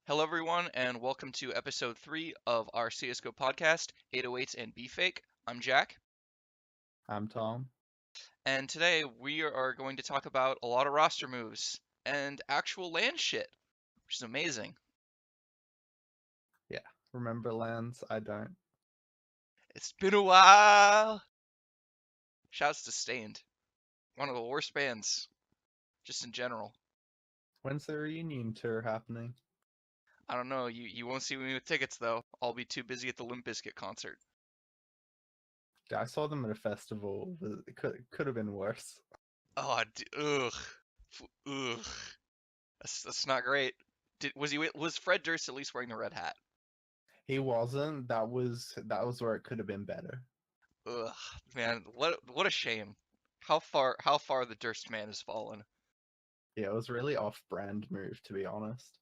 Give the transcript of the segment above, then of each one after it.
Hello, everyone, and welcome to episode 3 of our CSGO podcast, 808s and Fake. I'm Jack, I'm Tom. and today we are going to talk about a lot of roster moves and actual land shit, which is amazing. Yeah, remember lands? I don't. It's been a while. Shouts to Stained, one of the worst bands, just in general. When's the reunion tour happening? I don't know, you won't see me with tickets though. I'll be too busy at the Limp Bizkit concert. I saw them at a festival. It could have been worse. Oh, ugh, ugh. That's not great. Was Fred Durst at least wearing the red hat? He wasn't. That was where it could have been better. Ugh, man, what a shame. How far the Durst man has fallen. Yeah, it was really off-brand move to be honest.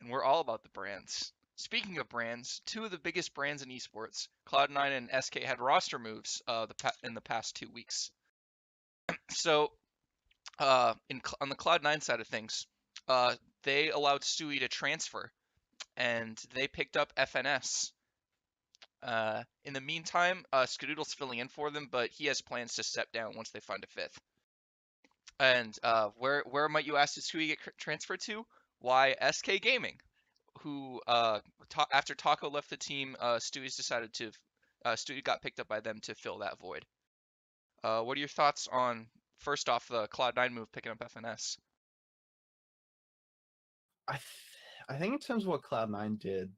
And we're all about the brands. Speaking of brands, two of the biggest brands in esports, Cloud9 and SK, had roster moves in the past 2 weeks. So, on the Cloud9 side of things, they allowed Stewie to transfer, and they picked up FNS. In the meantime, Skadoodle's filling in for them, but he has plans to step down once they find a fifth. And where might you ask Stewie get transferred to? Why, SK Gaming, who after Taco left the team, Stewie got picked up by them to fill that void. What are your thoughts on first off the Cloud9 move picking up FNS? I think in terms of what Cloud9 did,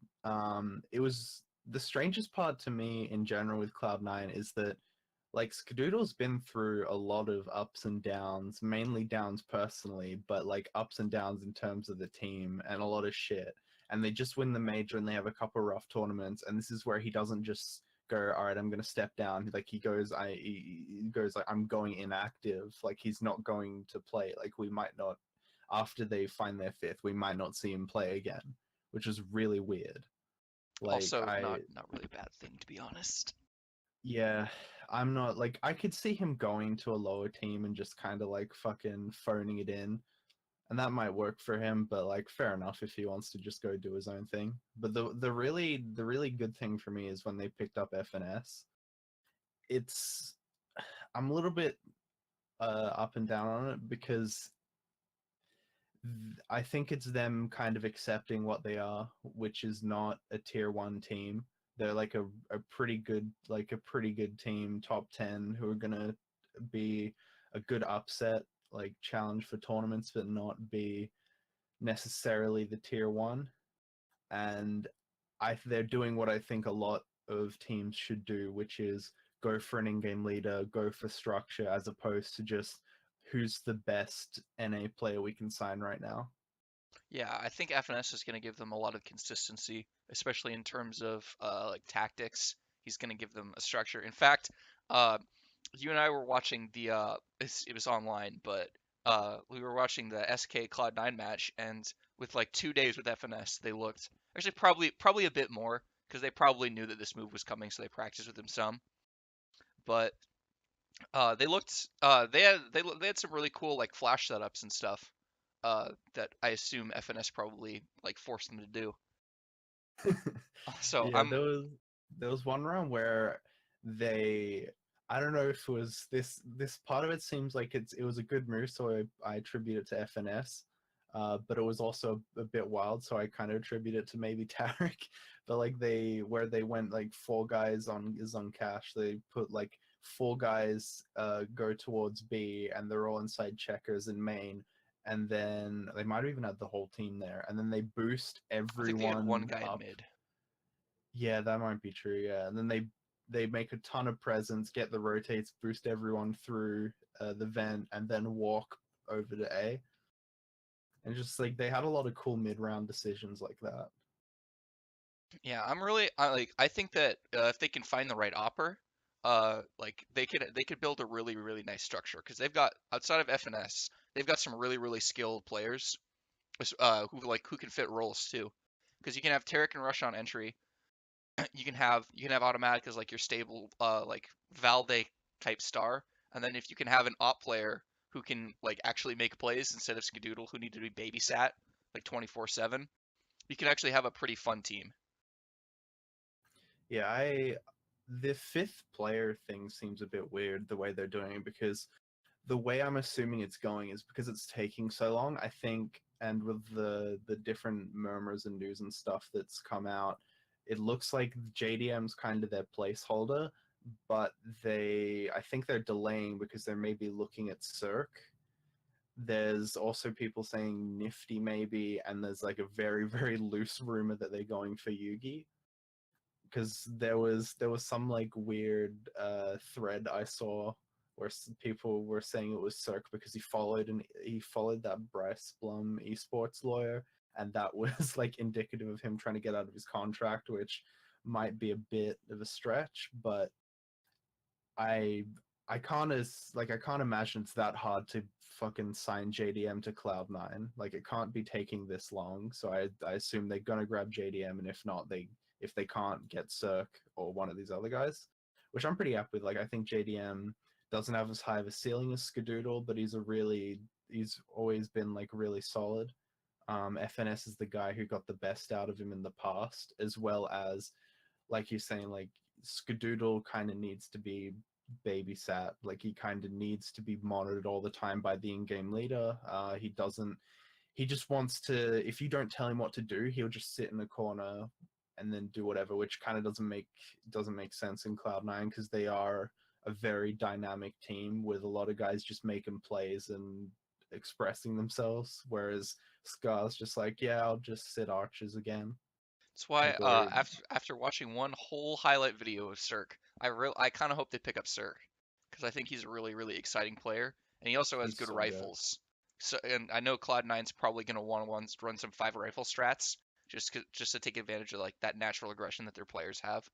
it was the strangest part to me in general with Cloud9 is that like Skadoodle's been through a lot of ups and downs, mainly downs personally, but like ups and downs in terms of the team and a lot of shit. And they just win the major and they have a couple rough tournaments. And this is where he doesn't just go, all right, I'm gonna step down. Like he goes like I'm going inactive. Like he's not going to play. Like we might not after they find their fifth, we might not see him play again, which is really weird. Like Also, I not really a bad thing to be honest. Yeah, I'm not like I could see him going to a lower team and just kind of like fucking phoning it in, and that might work for him. But like, fair enough if he wants to just go do his own thing. But the really good thing for me is when they picked up FNS. It's I'm a little bit up and down on it because I think it's them kind of accepting what they are, which is not a tier one team. They're like a pretty good team, top 10, who are gonna be a good upset, like challenge for tournaments, but not be necessarily the tier one. And they're doing what I think a lot of teams should do, which is go for an in-game leader, go for structure, as opposed to just who's the best NA player we can sign right now. Yeah, I think FNS is going to give them a lot of consistency, especially in terms of like tactics. He's going to give them a structure. In fact, uh, you and I were watching it was online, but we were watching the SK Cloud9 match, and with like 2 days with FNS, they looked actually probably a bit more because they probably knew that this move was coming, so they practiced with him some. But they looked they had some really cool like flash setups and stuff that I assume FNS probably like forced them to do. So Yeah, there was one round where they I don't know if it was this part of it seems like it was a good move, so I attribute it to FNS. But it was also a bit wild, so I kind of attribute it to maybe Tarek. But like they went like four guys on cash, they put like four guys go towards B and they're all inside checkers in main, and then they might have even had the whole team there, and then they boost I think they had one everyone guy in up. mid. Yeah, that might be true. Yeah, and then they make a ton of presents, get the rotates, boost everyone through the vent, and then walk over to A. And just like they had a lot of cool mid round decisions like that. Yeah, I think that if they can find the right opper, like they could build a really nice structure because they've got outside of FNS, they've got some really skilled players who can fit roles too. Because you can have Tarek and Rush on entry, you can have automatic as like your stable like Valde type star, and then if you can have an op player who can like actually make plays instead of Skadoodle who need to be babysat like 24/7, You can actually have a pretty fun team. Yeah, the fifth player thing seems a bit weird the way they're doing it, because the way I'm assuming it's going is because it's taking so long, I think, and with the different murmurs and news and stuff that's come out, it looks like JDM's kind of their placeholder, but I think they're delaying because they're maybe looking at Cirque. There's also people saying Nifty maybe, and there's like a very, very loose rumor that they're going for Yugi, because there was some like weird thread I saw where people were saying it was Cirque because he followed that Bryce Blum esports lawyer, and that was like indicative of him trying to get out of his contract, which might be a bit of a stretch, but I I can't imagine it's that hard to fucking sign JDM to Cloud9. Like it can't be taking this long. So I assume they're gonna grab JDM, and if they can't get Cirque or one of these other guys, which I'm pretty happy with. Like I think JDM doesn't have as high of a ceiling as Skadoodle, but he's always been like really solid. FNS is the guy who got the best out of him in the past, as well as like you're saying, like Skadoodle kind of needs to be babysat. Like he kind of needs to be monitored all the time by the in-game leader. He doesn't. He just wants to. If you don't tell him what to do, he'll just sit in the corner and then do whatever, which kind of doesn't make sense in Cloud9 because they are a very dynamic team with a lot of guys just making plays and expressing themselves. Whereas Scar's just like, yeah, I'll just sit archers again. That's why Like or after watching one whole highlight video of Cirque, I kind of hope they pick up Cirque because I think he's a really really exciting player and he also has he's good so good. rifles. So and I know Cloud9's probably gonna want to run some 5 rifle strats just to take advantage of like that natural aggression that their players have.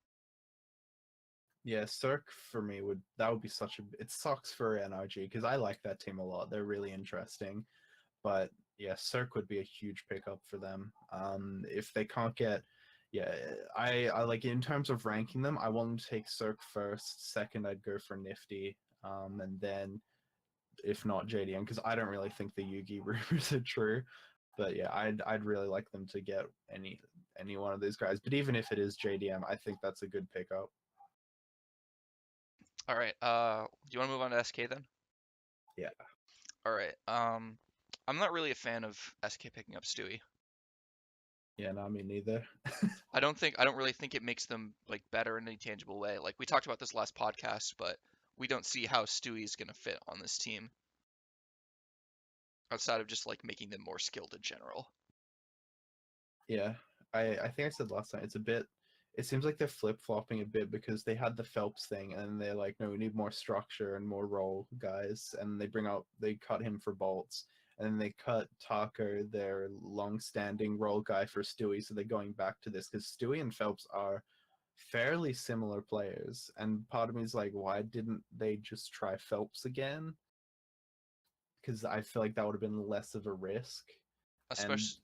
Yeah, Cirque for me would be such a. It sucks for NRG because I like that team a lot. They're really interesting, but yeah, Cirque would be a huge pickup for them. If they can't get, yeah, I like in terms of ranking them, I want them to take Cirque first. Second, I'd go for Nifty, and then if not JDM, because I don't really think the Yugi rumors are true. But yeah, I'd really like them to get any one of these guys. But even if it is JDM, I think that's a good pickup. All right, do you want to move on to SK then? Yeah. All right, I'm not really a fan of SK picking up Stewie. Yeah, no, me neither. I don't really think it makes them like better in any tangible way. Like we talked about this last podcast, but we don't see how Stewie's gonna fit on this team outside of just like making them more skilled in general. Yeah, I think I said last time, it's a bit. It seems like they're flip flopping a bit because they had the Phelps thing, and they're like, no, we need more structure and more role guys, and they cut him for bolts, and then they cut Taco, their long-standing role guy, for Stewie. So they're going back to this because Stewie and Phelps are fairly similar players, and part of me is like, why didn't they just try Phelps again? Because I feel like that would have been less of a risk, and Especially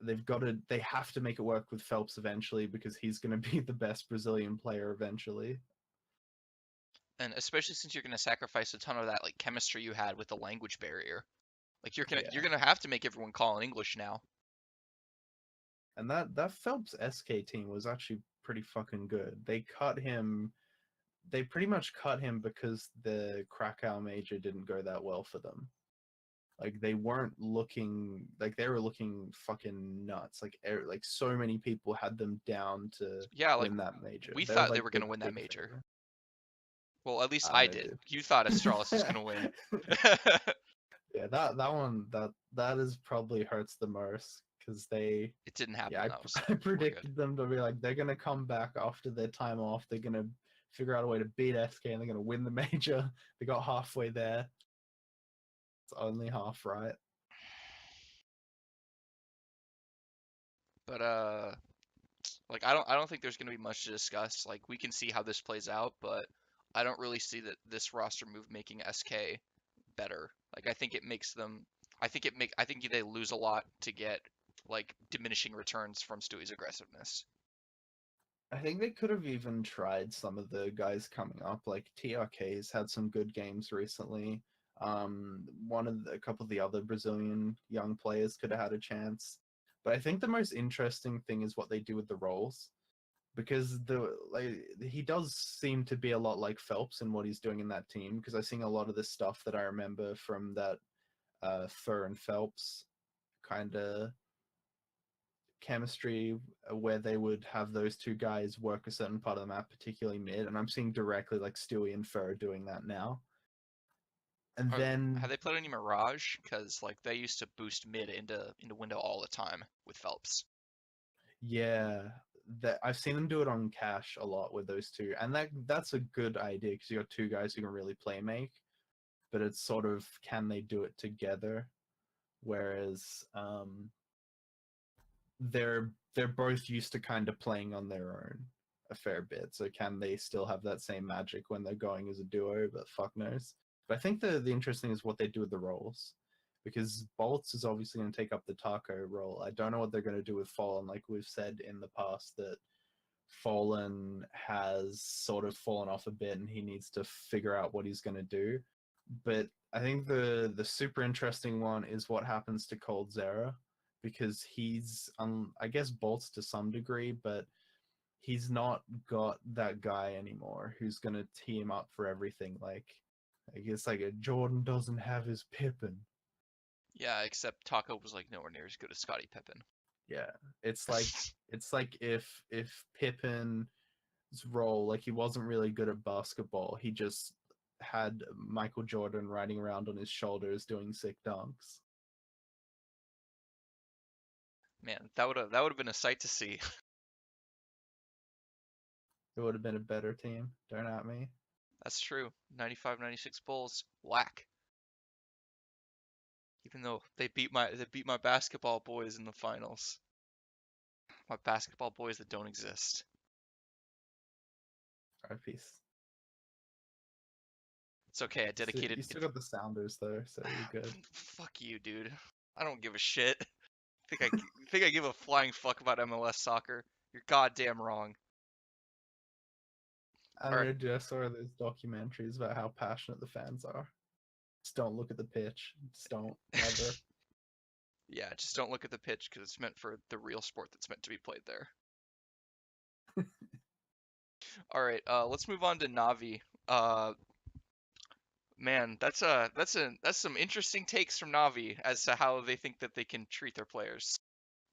they have to make it work with Phelps eventually because he's going to be the best Brazilian player eventually. especially since you're gonna sacrifice a ton of that like chemistry you had with the language barrier. Like you're Yeah. gonna have to make everyone call in English now. And that Phelps SK team was actually pretty fucking good. They pretty much cut him because the Krakow major didn't go that well for them. Like they weren't looking like they were looking fucking nuts. Like so many people had them down to Yeah, like win that major. we They're thought they like were the gonna win that big major. favorite. Well, at least I I know, did. dude. You thought Astralis was gonna win. Yeah, that one that is probably hurts the most because It didn't happen yeah, though, so I we're good. predicted them to be like they're gonna come back after their time off. They're gonna figure out a way to beat SK and they're gonna win the major. They got halfway there. It's only half right. But like I don't think there's gonna be much to discuss. Like we can see how this plays out, but I don't really see that this roster move making SK better. Like I think it makes them. I think they lose a lot to get like diminishing returns from Stewie's aggressiveness. I think they could have even tried some of the guys coming up. Like TRK's had some good games recently. A couple of the other Brazilian young players could have had a chance. But I think the most interesting thing is what they do with the roles, because he does seem to be a lot like Phelps in what he's doing in that team. Because I've seen a lot of the stuff that I remember from that Fur and Phelps kind of chemistry, where they would have those two guys work a certain part of the map, particularly mid, and I'm seeing directly like Stewie and Fur doing that now. And Have then they played any Mirage? Because like they used to boost mid into window all the time with Phelps. yeah, that I've seen them do it on Cash a lot with those two, and that's a good idea because you got two guys who can really play make, but it's sort of can they do it together? Whereas they're both used to kind of playing on their own a fair bit. So can they still have that same magic when they're going as a duo? But fuck knows. But I think the interesting is what they do with the roles, because Bolts is obviously going to take up the Taco role. I don't know what they're going to do with Fallen. Like we've said in the past that Fallen has sort of fallen off a bit and he needs to figure out what he's going to do. But I think the super interesting one is what happens to Cold Zera, because he's I guess bolts to some degree, but he's not got that guy anymore who's going to tee him up for everything. Like I guess like a Jordan doesn't have his Pippin. Yeah, except Taco was like nowhere near as good as Scottie Pippen. Yeah, it's like if Pippin's role, like he wasn't really good at basketball, he just had Michael Jordan riding around on his shoulders doing sick dunks. Man, that would have been a sight to see. It would have been a better team. Don't at me. That's true. 95, 96 Bulls, whack. Even though they beat my basketball boys in the finals. My basketball boys that don't exist. All right, peace. It's okay. I dedicated. You still got the Sounders though, so you're good. Fuck you, dude. I don't give a shit. Think I give a flying fuck about MLS soccer? You're goddamn wrong. I All don't right. know, just saw those documentaries about how passionate the fans are. Just don't look at the pitch. Just don't. Never. Yeah, just don't look at the pitch because it's meant for the real sport that's meant to be played there. All right. Let's move on to NaVi. Man, that's some interesting takes from NaVi as to how they think that they can treat their players.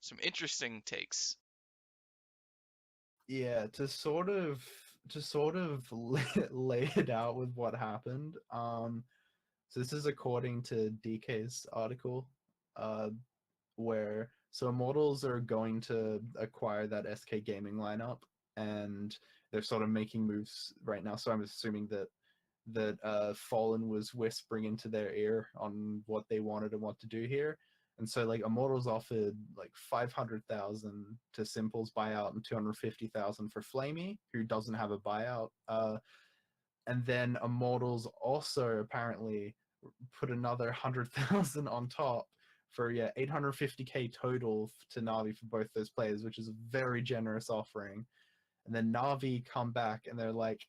Some interesting takes. Yeah, to sort of lay it out with what happened. So this is according to DK's article, uh, where so Immortals are going to acquire that SK Gaming lineup, and they're sort of making moves right now. So I'm assuming that Fallen was whispering into their ear on what they wanted and what to do here. And so like Immortals offered like 500,000 to Simple's buyout and 250,000 for Flamey, who doesn't have a buyout. And then Immortals also apparently put another 100,000 on top for 850k total to Navi for both those players, which is a very generous offering. And then Navi come back and they're like,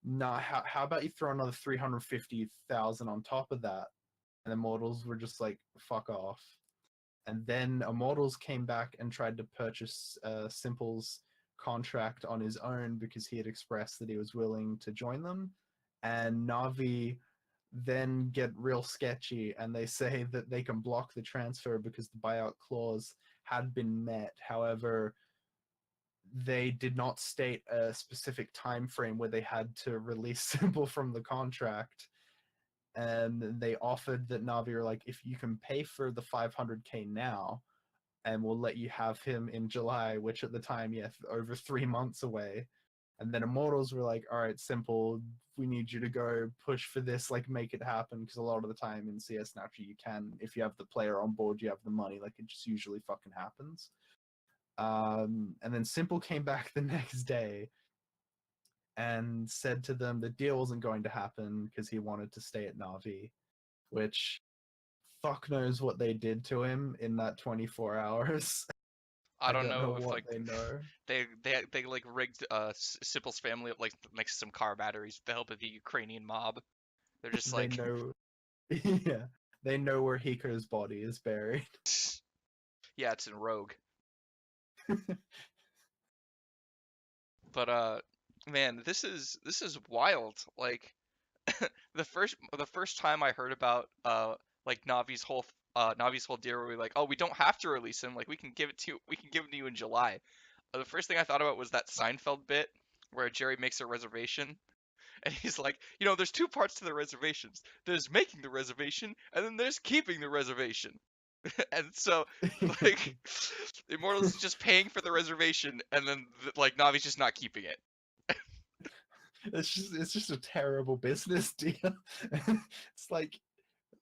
nah, how about you throw another 350,000 on top of that? And Immortals were just like, fuck off. And then Immortals came back and tried to purchase Simple's contract on his own because he had expressed that he was willing to join them. And Navi then get real sketchy and they say that they can block the transfer because the buyout clause had been met. However, they did not state a specific time frame where they had to release Simple from the contract. And they offered that Navi were like, if you can pay for the 500k now, and we'll let you have him in July, which at the time, over 3 months away. And then Immortals were like, all right, Simple, we need you to go push for this, like make it happen. Because a lot of the time in CS naturally you can, if you have the player on board, you have the money, like it just usually fucking happens. And then Simple came back the next day and said to them the deal wasn't going to happen because he wanted to stay at Navi, which fuck knows what they did to him in that 24 hours. I I don't don't know know if what like they know. they like rigged Sipel's family up like next to some car batteries with the help of the Ukrainian mob. They're just They like know, yeah, they know where Hiko's body is buried. Yeah, it's in Rogue. But man, this is wild. Like the first time I heard about like Navi's whole deal where we like, oh, we don't have to release him, like we can give him to you in July. The first thing I thought about was that Seinfeld bit where Jerry makes a reservation and he's like, there's two parts to the reservations. There's making the reservation and then there's keeping the reservation. And so like Immortals is just paying for the reservation and then like Navi's just not keeping it. It's just a terrible business deal. It's like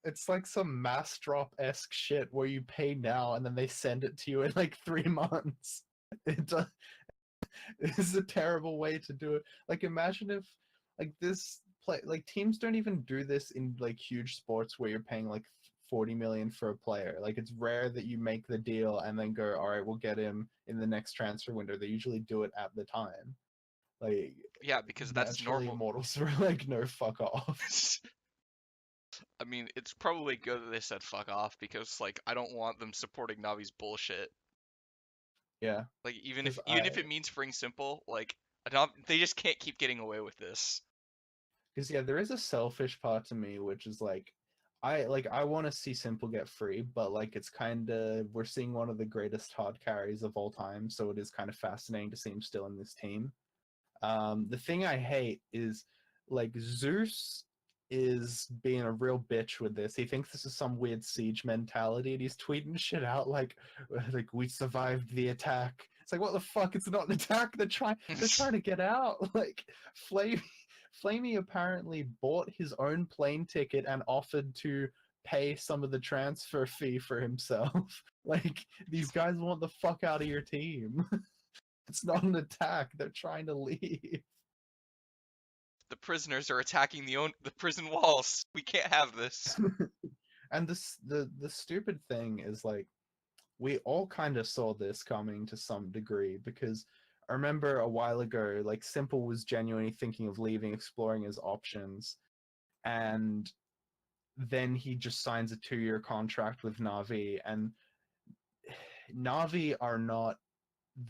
it's like some mass drop esque shit where you pay now and then they send it to you in like 3 months. It it's a terrible way to do it. Like imagine if like this play like teams don't even do this in like huge sports where you're paying like 40 million for a player. Like it's rare that you make the deal and then go, all right, we'll get him in the next transfer window. They usually do it at the time. Like Yeah, because that's naturally normal. immortals were like, no, fuck off. I mean, it's probably good that they said fuck off because like I don't want them supporting Navi's bullshit. Yeah, Like even if because even if it means freeing simple, like they just can't keep getting away with this. yeah, there is a selfish part to me which is like I want to see Simple get free, but like it's kind of we're seeing one of the greatest hard carries of all time, so it is kind of fascinating to see him still in this team. The thing I hate is like Zeus is being a real bitch with this. He thinks this is some weird siege mentality, and he's tweeting shit out like we survived the attack. It's like what the fuck? It's not an attack. They're trying to get out. Like Flame Flamey apparently bought his own plane ticket and offered to pay some of the transfer fee for himself. Like these guys want the fuck out of your team. It's not an attack. They're trying to leave. The prisoners are attacking the prison walls. We can't have this. And the stupid thing is like we all kind of saw this coming to some degree because I remember a while ago like Simple was genuinely thinking of leaving, exploring his options, and then he just signs a 2-year contract with Navi, and Navi are not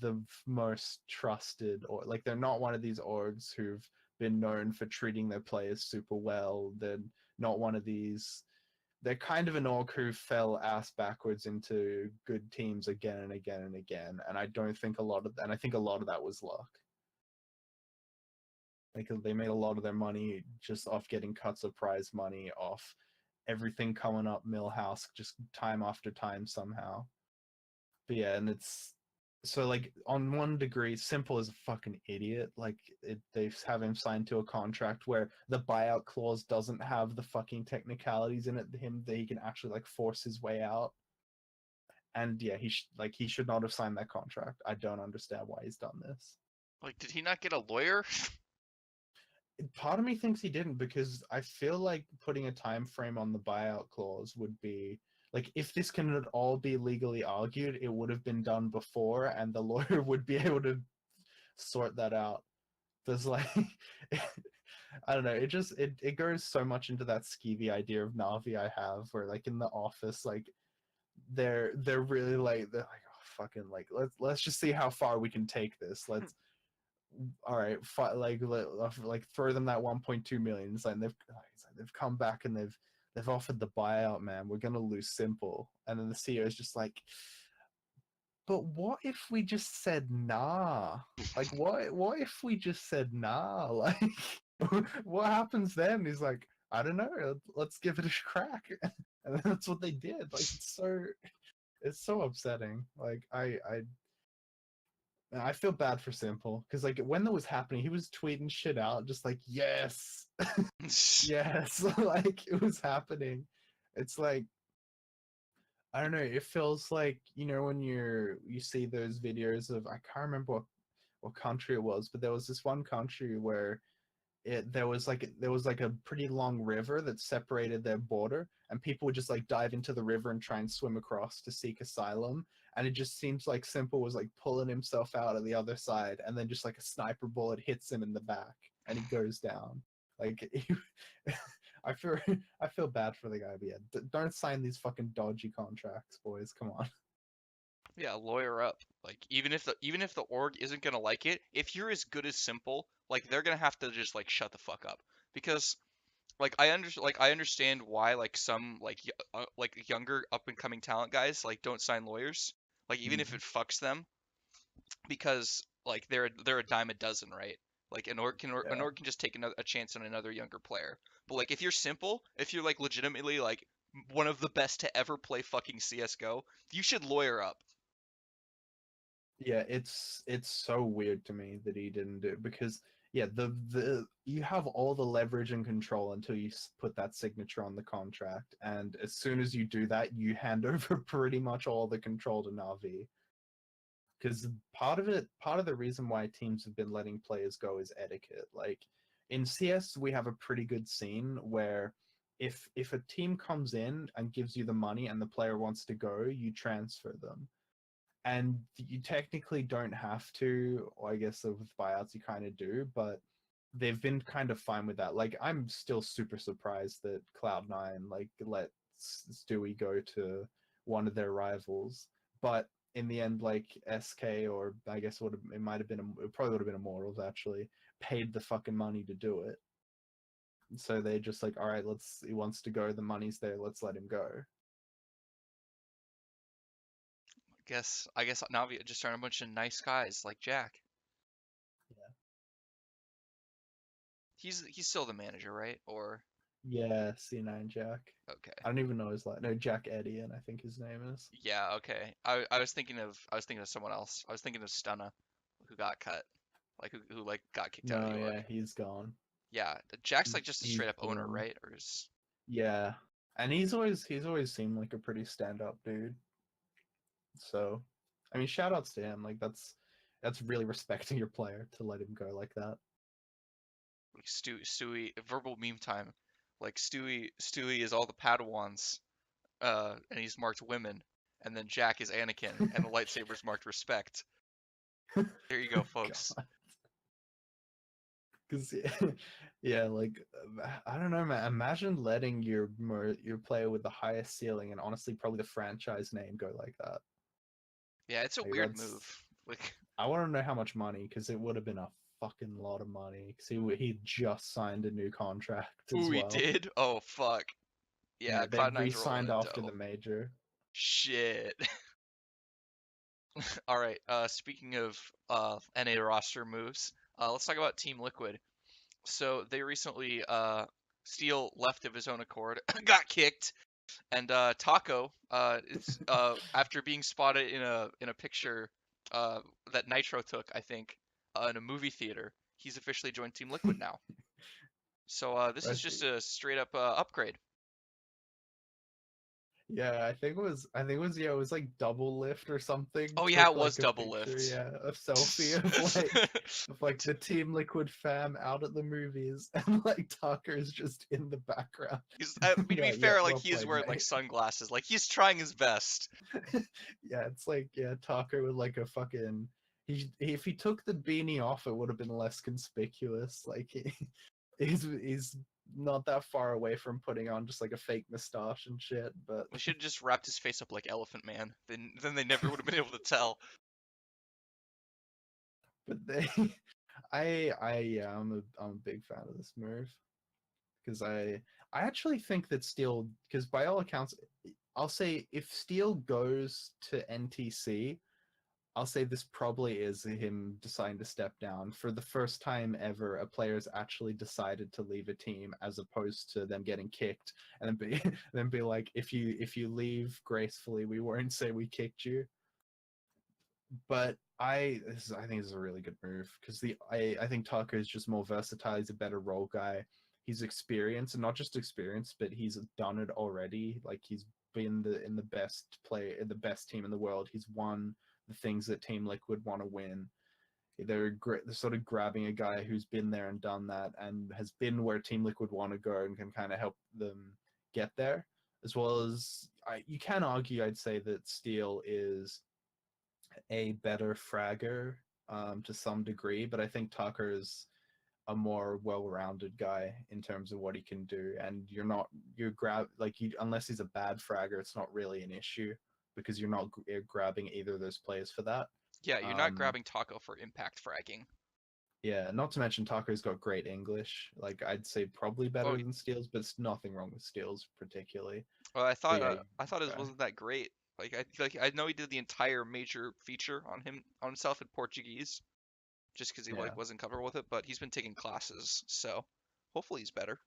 the most trusted, or like they're not one of these orgs who've been known for treating their players super well. They're not one of these. They're kind of an org who fell ass backwards into good teams again and again and again. And I don't think a lot of, and I think a lot of that was luck. Like they made a lot of their money just off getting cuts of prize money, off everything coming up Millhouse just time after time somehow. But yeah, and it's so like on one degree, Simple is a fucking idiot. Like they have him signed to a contract where the buyout clause doesn't have the fucking technicalities in it. Him that he can actually like force his way out. And yeah, he should not have signed that contract. I don't understand why he's done this. Like, did he not get a lawyer? Part of me thinks he didn't because I feel like putting a time frame on the buyout clause would be like if this can at all be legally argued, it would have been done before, and the lawyer would be able to sort that out. There's like I don't know, it goes so much into that skeevy idea of Navi I have where like in the office like they're really like they're like oh, fucking like let's just see how far we can take this. Let's all right, like throw them that 1.2 million. It's like they've come back and they've offered the buyout, man. We're gonna lose Simple, and then the CEO is just like, but what if we just said nah? Like what if we just said nah? Like what happens then? He's like, I don't know. Let's give it a crack, and that's what they did. Like it's so upsetting. Like I feel bad for Simple because like when that was happening, he was tweeting shit out, just like yes, yes, like it was happening. It's like I don't know. It feels like when you see those videos of I can't remember what country it was, but there was this one country where there was like a pretty long river that separated their border, and people would just like dive into the river and try and swim across to seek asylum, and it just seems like Simple was like pulling himself out of the other side, and then just like a sniper bullet hits him in the back and he goes down. Like I feel I feel bad for the guy, but yeah, don't sign these fucking dodgy contracts, boys. Come on. Yeah, lawyer up. Like even if the org isn't gonna like it, if you're as good as simple, like they're gonna have to just like shut the fuck up because I understand why like some like younger up and coming talent guys like don't sign lawyers, like even if Mm. it fucks them, because like they're a dime a dozen, right? Like an Yeah. org can just take a chance on another younger player. But like if you're simple, if you're like legitimately like one of the best to ever play fucking CS:GO, you should lawyer up. Yeah, it's so weird to me that he didn't do it because yeah, the you have all the leverage and control until you put that signature on the contract, and as soon as you do that, you hand over pretty much all the control to Navi. Because part of the reason why teams have been letting players go is etiquette. Like in CS, we have a pretty good scene where if a team comes in and gives you the money and the player wants to go, you transfer them, and you technically don't have to, or I guess with buyouts you kind of do, but they've been kind of fine with that. Like I'm still super surprised that Cloud9 like let Stewie go to one of their rivals, but in the end, like SK, or I guess it might have been it probably would have been Immortals actually paid the fucking money to do it. So they just like, all right, he wants to go, the money's there, let's let him go. I guess Navi just aren't a bunch of nice guys like Jack. He's still the manager, right? Or Yeah, C9 Jack. okay. I don't even know his like no Jack Edian, I think his name is. Yeah, okay. I was thinking of someone else. I was thinking of Stunna, who got cut, like who like got kicked out of No, the yeah, org. he's gone. Yeah, Jack's like just a He's straight up owner, gone. right? Or is Yeah, and he's always seemed like a pretty stand up dude. So, I mean, shout outs to him. Like that's really respecting your player to let him go like that. like Stewie verbal meme time. Like Stewie is all the Padawans, and he's marked women, and then Jack is Anakin, and the lightsaber's marked respect. There you go, folks. God, because yeah, like I don't know, man. Imagine letting your player with the highest ceiling and honestly probably the franchise name go like that. Yeah, it's a Like weird that's move. Like, I want to know how much money because it would have been a fucking lot of money. Because he just signed a new contract as ooh, he well. did? Oh fuck. Yeah, Yeah, they Cloud9's rolling re-signed in after the dough. major. Shit. All right. Speaking of NA roster moves, let's talk about Team Liquid. So they recently Steel left of his own accord, got kicked, and Taco is after being spotted in a picture uh that Nitro took, I think, in a movie theater. He's officially joined Team Liquid now. So this I is just think, a straight up upgrade. yeah, I think it was yeah, it was like double lift or something. Oh yeah, Took it was like a double picture, lift. yeah, a selfie of like the Team Liquid fam out at the movies, and like Tucker's just in the background. He's, I mean, Be to be like, yeah, fair, like well he is played, wearing like mate. sunglasses. Like he's trying his best. Yeah, it's like yeah, Tucker with like a fucking. If he took the beanie off, it would have been less conspicuous. Like he's not that far away from putting on just like a fake mustache and shit. But We should have just wrapped his face up like Elephant Man. Then they never would have been able to tell. they, I yeah, I'm a big fan of this move because I actually think that Steel, because by all accounts, I'll say if Steel goes to NTC, I'll say this probably is him deciding to step down. For the first time ever, a player's actually decided to leave a team as opposed to them getting kicked and then be then be like, if you leave gracefully, we won't say we kicked you. But I think this is a really good move because I think Tucker is just more versatile. He's a better role guy. He's experienced, and not just experienced, but he's done it already. Like he's been in the best play in the best team in the world. He's won the things that Team Liquid want to win. They're sort of grabbing a guy who's been there and done that and has been where Team Liquid want to go and can kind of help them get there. As well as you can argue, I'd say that Steel is a better fragger to some degree, but I think Tucker's a more well-rounded guy in terms of what he can do. And you're not you grab like you unless he's a bad fragger, it's not really an issue. because you're not grabbing either of those players for that. Yeah, you're not Um, grabbing Taco for impact fragging. yeah, not to mention Taco's got great English. Like I'd say probably Oh, better than Steals, but it's nothing wrong with Steals particularly. well, But yeah, I thought his okay. wasn't that great. I know he did the entire major feature on himself in Portuguese, just because he Yeah. wasn't comfortable with it. But he's been taking classes, so hopefully he's better.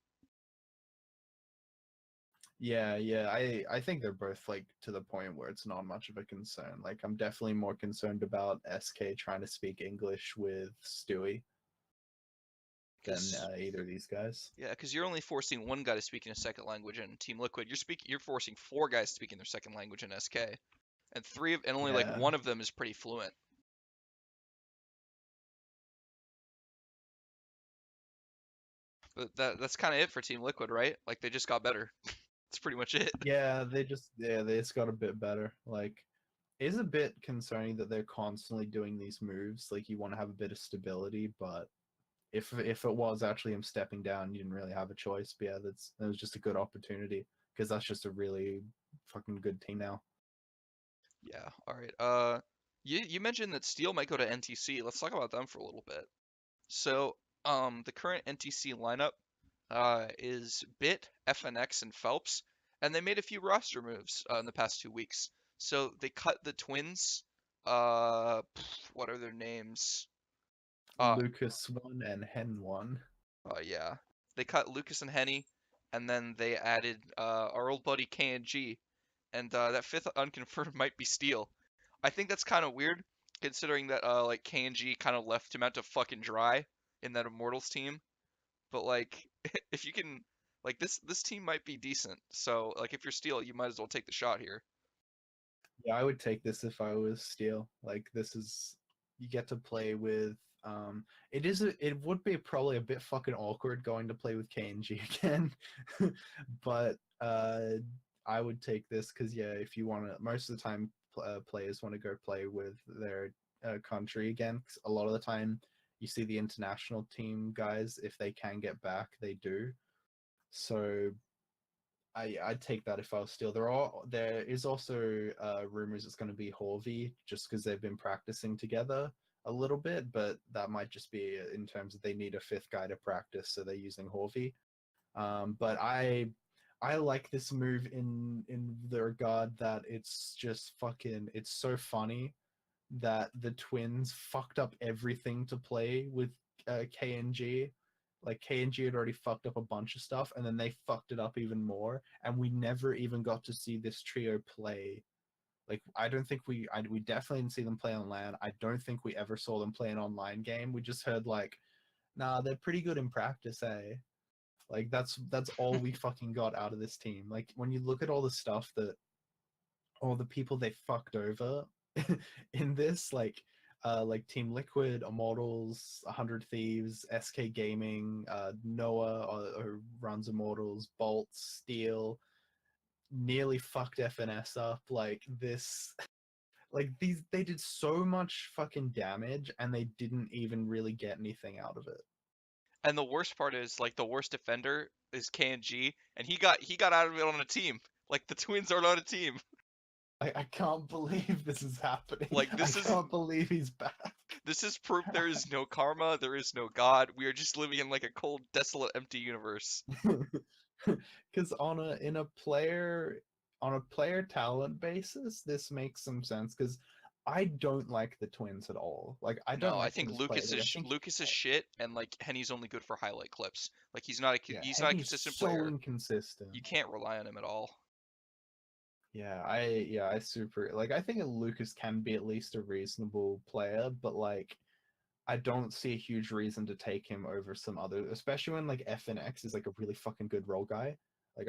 Yeah, yeah. I think they're both like to the point where it's not much of a concern. Like I'm definitely more concerned about SK trying to speak English with Stewie than Because either of these guys. yeah, because you're only forcing one guy to speak in a second language in Team Liquid. You're forcing four guys to speak in their second language in SK, and only like Yeah. one of them is pretty fluent. But that's kind of it for Team Liquid, right? Like they just got better. That's pretty much it. They just got a bit better. Like it is a bit concerning that they're constantly doing these moves. Like you want to have a bit of stability, but if it was actually him stepping down, you didn't really have a choice. But yeah, that was just a good opportunity because that's just a really fucking good team now. Yeah. All right. You mentioned that Steel might go to NTC. Let's talk about them for a little bit. So, the current NTC lineup, is Bit, FNX, and Phelps, and they made a few roster moves in the past 2 weeks. So they cut the twins. What are their names? Uh, Lucas won and Hen won. yeah, they cut Lucas and Henny, and then they added our old buddy KNG, and that fifth unconfirmed might be Steel. I think that's kind of weird, considering that like KNG kind of left him out to fucking dry in that Immortals team. But like, if you can, like this team might be decent. So like, if you're Steel, you might as well take the shot here. Yeah, I would take this if I was Steel. Like this is you get to play with it would be probably a bit fucking awkward going to play with KNG again. But I would take this cuz yeah, if you want to most of the time players want to go play with their country again 'cause a lot of the time you see the international team guys if they can get back, they do. So I'd take that if I was Steel. There is also rumors it's going to be Horvey just because they've been practicing together a little bit, but that might just be in terms of they need a fifth guy to practice, so they're using Horvey. But I like this move in the regard that it's just fucking it's so funny that the twins fucked up everything to play with KNG. Like KNG had already fucked up a bunch of stuff, and then they fucked it up even more, and we never even got to see this trio play. Like I don't think we definitely didn't see them play on LAN. I don't think we ever saw them play an online game. We just heard like, nah, they're pretty good in practice, eh? Like that's all we fucking got out of this team. Like when you look at all the stuff that all the people they fucked over in this, like Team Liquid, Immortals, 100 Thieves, SK Gaming, Noah, who runs Immortals, Bolt, Steel, nearly fucked FNS up. Like this, like these, they did so much fucking damage, and they didn't even really get anything out of it. And the worst part is like the worst defender is KNG, and he got out of it on a team. Like the twins are on a team. I can't believe this is happening. Like I can't believe he's back. this is proof there is no karma, there is no God. We are just living in like a cold, desolate, empty universe. Because on a player talent basis, this makes some sense. Because I don't like the twins at all. Like I don't No, I like them think as players. Like I think Lucas is shit, and like Henny's only good for highlight clips. Like yeah, he's not a Henny's consistent so player. inconsistent. You can't rely on him at all. I super like. I think Lucas can be at least a reasonable player, but like I don't see a huge reason to take him over some other, especially when like FNX is like a really fucking good role guy. Like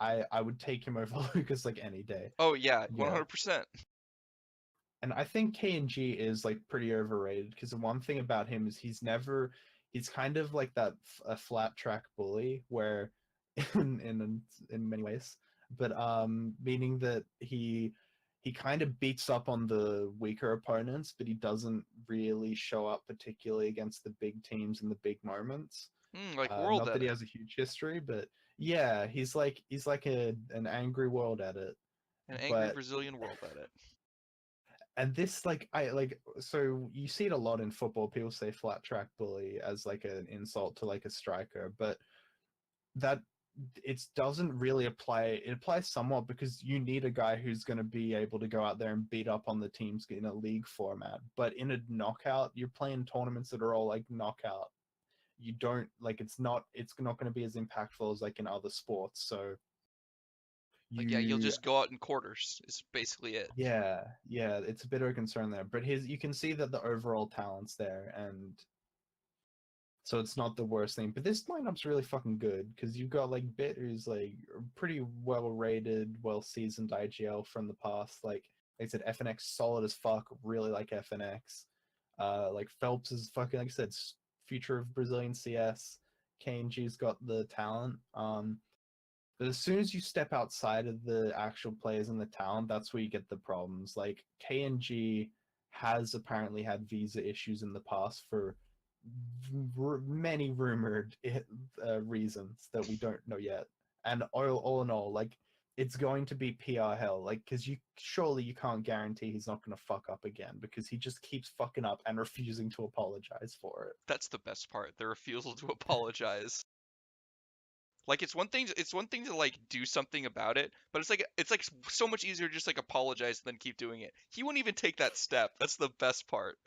I would take him over Lucas like any day. Oh yeah, Yeah. 100%. And I think KNG is like pretty overrated because the one thing about him is he's kind of like that a flat track bully where in many ways, but meaning that he kind of beats up on the weaker opponents, but he doesn't really show up particularly against the big teams in the big moments. Like World Not that he Edit. has a huge history, but yeah, he's like an angry world edit, An angry but Brazilian world at it. and this so you see it a lot in football. People say flat track bully as like an insult to like a striker, but that it doesn't really apply. It applies somewhat because you need a guy who's going to be able to go out there and beat up on the teams in a league format. But in a knockout, you're playing tournaments that are all like knockout. You don't like it's not going to be as impactful as like in other sports. So Like, yeah, you'll you just go out in quarters. Is basically it. yeah, it's a bit of a concern there. But you can see that the overall talent's there, and so it's not the worst thing. But this lineup's really fucking good because you've got like Bit, who's like pretty well rated, well seasoned IGL from the past. Like I said, FNX solid as fuck. Really like FNX. Like Phelps is fucking, like I said, future of Brazilian CS. KNG's got the talent. But as soon as you step outside of the actual players and the talent, that's where you get the problems. Like KNG has apparently had visa issues in the past for many rumored reasons that we don't know yet. And all in all, like it's going to be PR hell. Like, because you can't guarantee he's not going to fuck up again because he just keeps fucking up and refusing to apologize for it. That's the best part. The refusal to apologize. Like it's one thing to like do something about it, but it's like so much easier to just like apologize than keep doing it. He won't even take that step. That's the best part.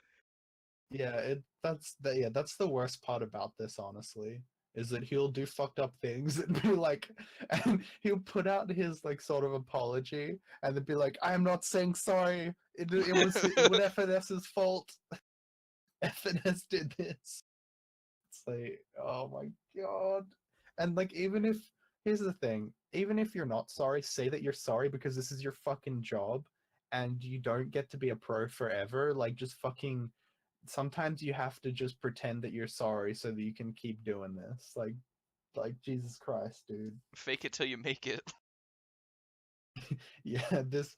Yeah, that's the worst part about this, honestly, is that he'll do fucked up things and be like, and he'll put out his like sort of apology and then be like, I am not saying sorry. It was FNS's fault. FNS did this. It's like, oh my god. And like, here's the thing, even if you're not sorry, say that you're sorry because this is your fucking job and you don't get to be a pro forever. Like, just fucking sometimes you have to just pretend that you're sorry so that you can keep doing this. Like Jesus Christ, dude. Fake it till you make it. Yeah, this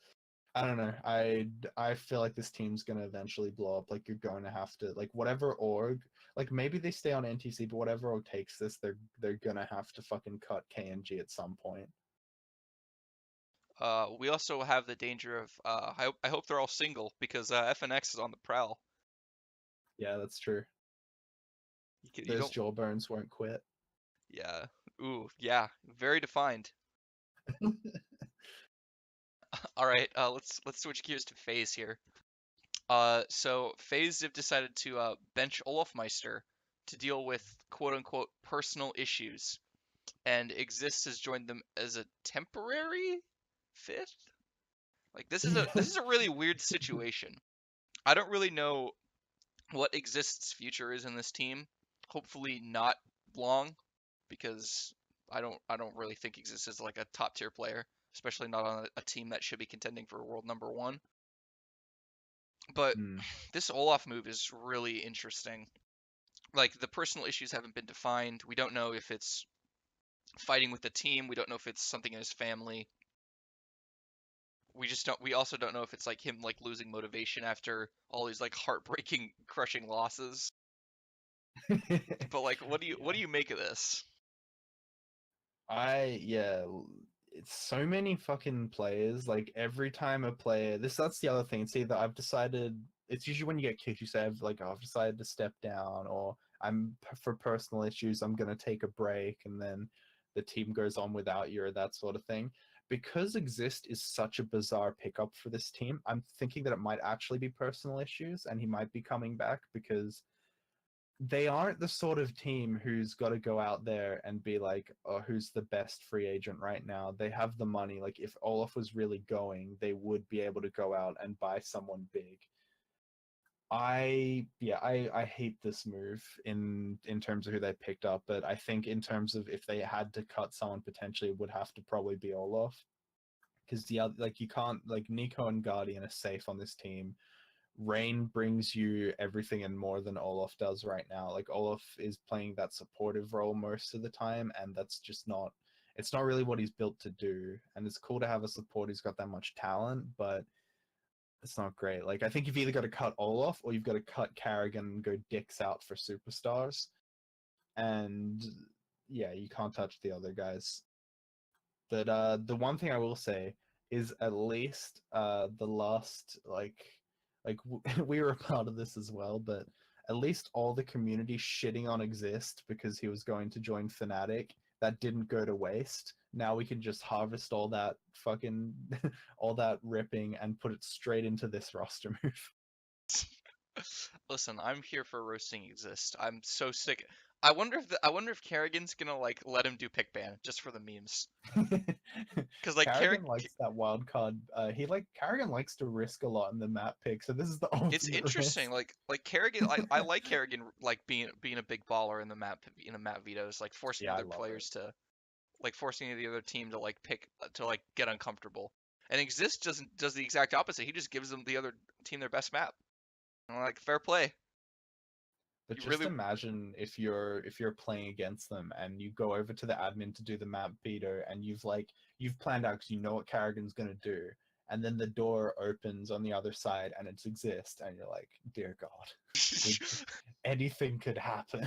I don't know. I feel like this team's gonna eventually blow up. Like you're going to have to like whatever org, like maybe they stay on NTC, but whatever org takes this, they're gonna have to fucking cut KNG at some point. We also have the danger of I hope they're all single because FNX is on the prowl. Yeah, that's true. You Those don't. jawbones won't quit. Yeah. Ooh. Yeah. Very defined. All right. Let's switch gears to FaZe here. So FaZe have decided to bench Olofmeister to deal with quote unquote personal issues, and Xizt has joined them as a temporary fifth. Like this is a really weird situation. I don't really know what Xizt's future is in this team. Hopefully not long, because I don't really think Xizt is like a top tier player, especially not on a team that should be contending for world number one. But Hmm. this Olof move is really interesting. Like the personal issues haven't been defined. We don't know if it's fighting with the team. We don't know if it's something in his family. We just don't. We also don't know if it's like him like losing motivation after all these like heartbreaking, crushing losses. But like, what Yeah. do you make of this? Yeah, it's so many fucking players. Like every time a player, that's the other thing. It's either I've decided. It's usually when you get kicked, you say I've decided to step down, or for personal issues, I'm gonna take a break, and then the team goes on without you, or that sort of thing. Because Xizt is such a bizarre pickup for this team, I'm thinking that it might actually be personal issues, and he might be coming back because they aren't the sort of team who's got to go out there and be like, oh, who's the best free agent right now? They have the money. Like, if Olof was really going, they would be able to go out and buy someone big. I hate this move in terms of who they picked up, but I think in terms of if they had to cut someone, potentially it would have to probably be Olof because the other, like, you can't, like, Nico and Guardian are safe on this team. Rain brings you everything and more than Olof does right now. Like Olof is playing that supportive role most of the time, and that's just not. It's not really what he's built to do. And it's cool to have a support who's got that much talent, but it's not great. Like I think you've either got to cut Olof or you've got to cut Carrigan and go dicks out for superstars. And yeah, you can't touch the other guys. But the one thing I will say is at least the last we were a part of this as well, but at least all the community shitting on Xizt because he was going to join Fnatic, that didn't go to waste. Now we can just harvest all that fucking all that ripping and put it straight into this roster move. Listen, I'm here for roasting Exist. I'm so sick. I wonder if Kerrigan's gonna like let him do pick ban just for the memes. Cause like Carrigan likes that wild card. Carrigan likes to risk a lot in the map pick, so this is the it's ultimate interesting. risk. Like Kerrigan, I like Kerrigan like being a big baller in the map vetoes, like forcing Yeah, I other love it. players to like forcing the other team to like pick to like get uncomfortable. And Exist does the exact opposite. He just gives them the other team their best map. And I'm like fair play. But You just really imagine if you're playing against them and you go over to the admin to do the map veto and you've planned out because you know what Carrigan's gonna do, and then the door opens on the other side and it's Exist and you're like, dear God, we anything could happen.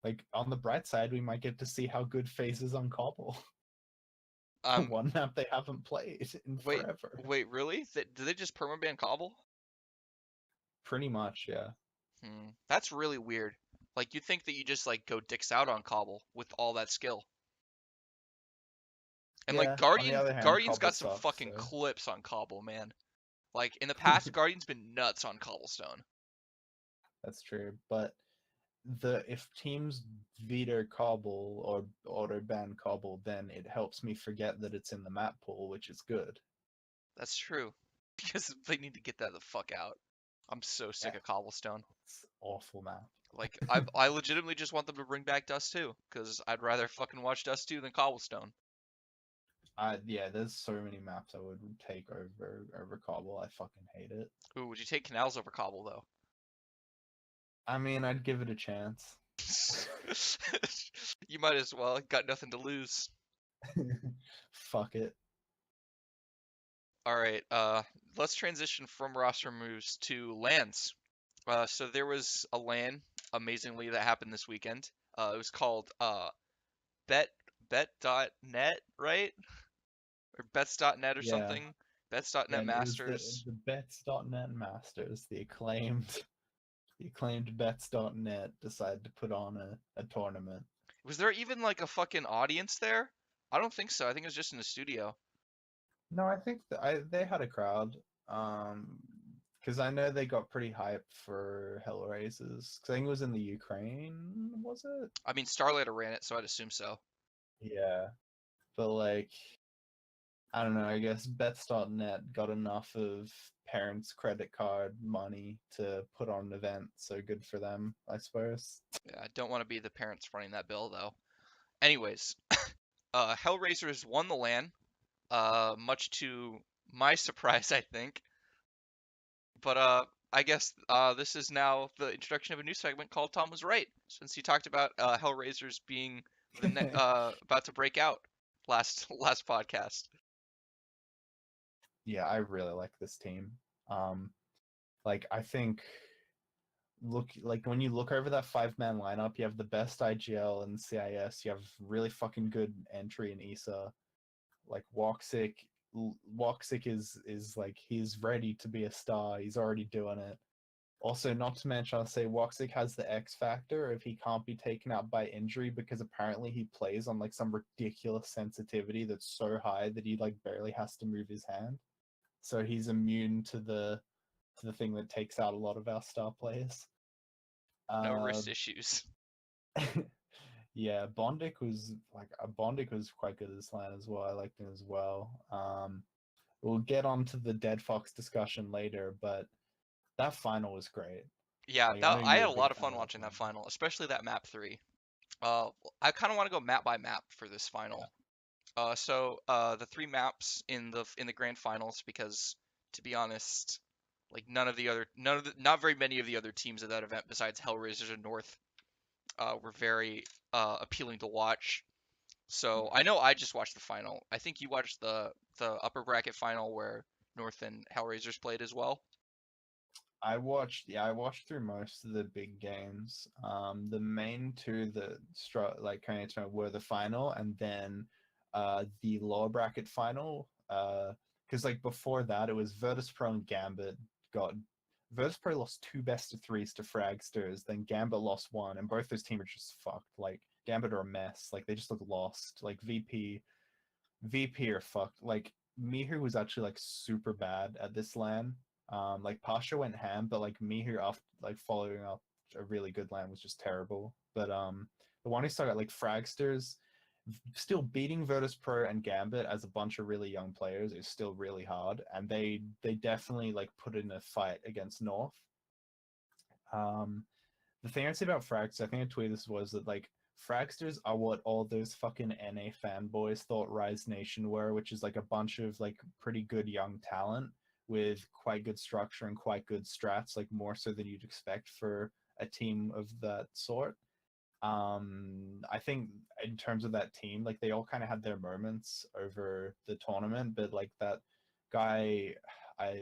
Like on the bright side, we might get to see how good FaZe is on Cobble. um One map they haven't played in wait forever. wait really? Did they just permaban Cobble? Pretty much, yeah. That's really weird. Like you'd think that you just like go dicks out on Cobble with all that skill. And like Yeah. On the other hand, Guardian's Cobble got some sucks, fucking so clips on Cobble, man. Like in the past, Guardian's been nuts on Cobblestone. that's true. But the if teams veto Cobble or auto ban Cobble, then it helps me forget that it's in the map pool, which is good. That's true. Because they need to get that the fuck out. I'm so Yeah, sick of Cobblestone. it's awful map. Like I legitimately just want them to bring back Dust 2, because I'd rather fucking watch Dust 2 than Cobblestone. Yeah, there's so many maps I would take over Cobble. I fucking hate it. Ooh, would you take Canals over Cobble though? I mean, I'd give it a chance. You might as well. Got nothing to lose. Fuck it. All right. Let's transition from roster moves to lands. So there was a LAN, amazingly, that happened this weekend. It was called Bet Bet.net, right? Or Bets.net or Yeah. something. Yeah, Bets.net and it was Masters. the bets.net masters, the acclaimed bets.net decided to put on a tournament. Was there even like a fucking audience there? I don't think so. I think it was just in the studio. No, I think they had a crowd. Um, because I know they got pretty hyped for Hellraisers. 'Cause I think it was in the Ukraine, was it? I mean, Starlighter ran it, so I'd assume so. Yeah, but I don't know. I guess bets.net got enough of parents' credit card money to put on an event, so good for them, I suppose. Yeah, I don't want to be the parents running that bill though. Anyways, Hellraisers won the LAN, much to my surprise, I think. But I guess this is now the introduction of a new segment called Tom Was Right, since you talked about Hellraisers being about to break out last podcast. Yeah, I really like this team. Um, I think when you look over that 5-man lineup, you have the best IGL and CIS. You have really fucking good entry in ESA. Like Woxic is like he's ready to be a star. He's already doing it. Also, not to mention, I'll say Woxic has the X factor if he can't be taken out by injury because apparently he plays on like some ridiculous sensitivity that's so high that he like barely has to move his hand. So he's immune to the thing that takes out a lot of our star players. No Uh, wrist issues. yeah, Bondic was quite good at this line as well. I liked him as well. We'll get on to the Deadfox discussion later, but that final was great. Yeah, Like I know that I you're had a a big lot of fan fun of that watching that final. final, especially that map three. Uh, I kind of want to go map by map for this Yeah. final. The three maps in the grand finals, because to be honest, like not very many of the other teams at that event besides Hellraisers and North were very appealing to watch. So Mm. I know I just watched the final. I think you watched the upper bracket final where North and Hellraisers played as well. I watched through most of the big games. The main two that struck like kind of were the final, and then the lower bracket final. Because like before that, it was Virtus Pro and Gambit got. Virtus Pro lost 2 best of 3s to Fragsters, then Gambit lost 1, and both those teams are just fucked. Like Gambit are a mess. Like they just look lost. Like VP are fucked. Like Mihu was actually like super bad at this LAN. Like Pasha went ham, but like Mihu after like following up a really good LAN was just terrible. But the one who started like Fragsters, still beating Virtus Pro and Gambit as a bunch of really young players is still really hard, and they definitely like put in a fight against North. Um, the thing I'd say about Frags, I think I tweeted this, was that like Fragsters are what all those fucking NA fanboys thought Rise Nation were, which is like a bunch of like pretty good young talent with quite good structure and quite good strats, like more so than you'd expect for a team of that sort. I think in terms of that team, like they all kind of had their moments over the tournament, but like that guy,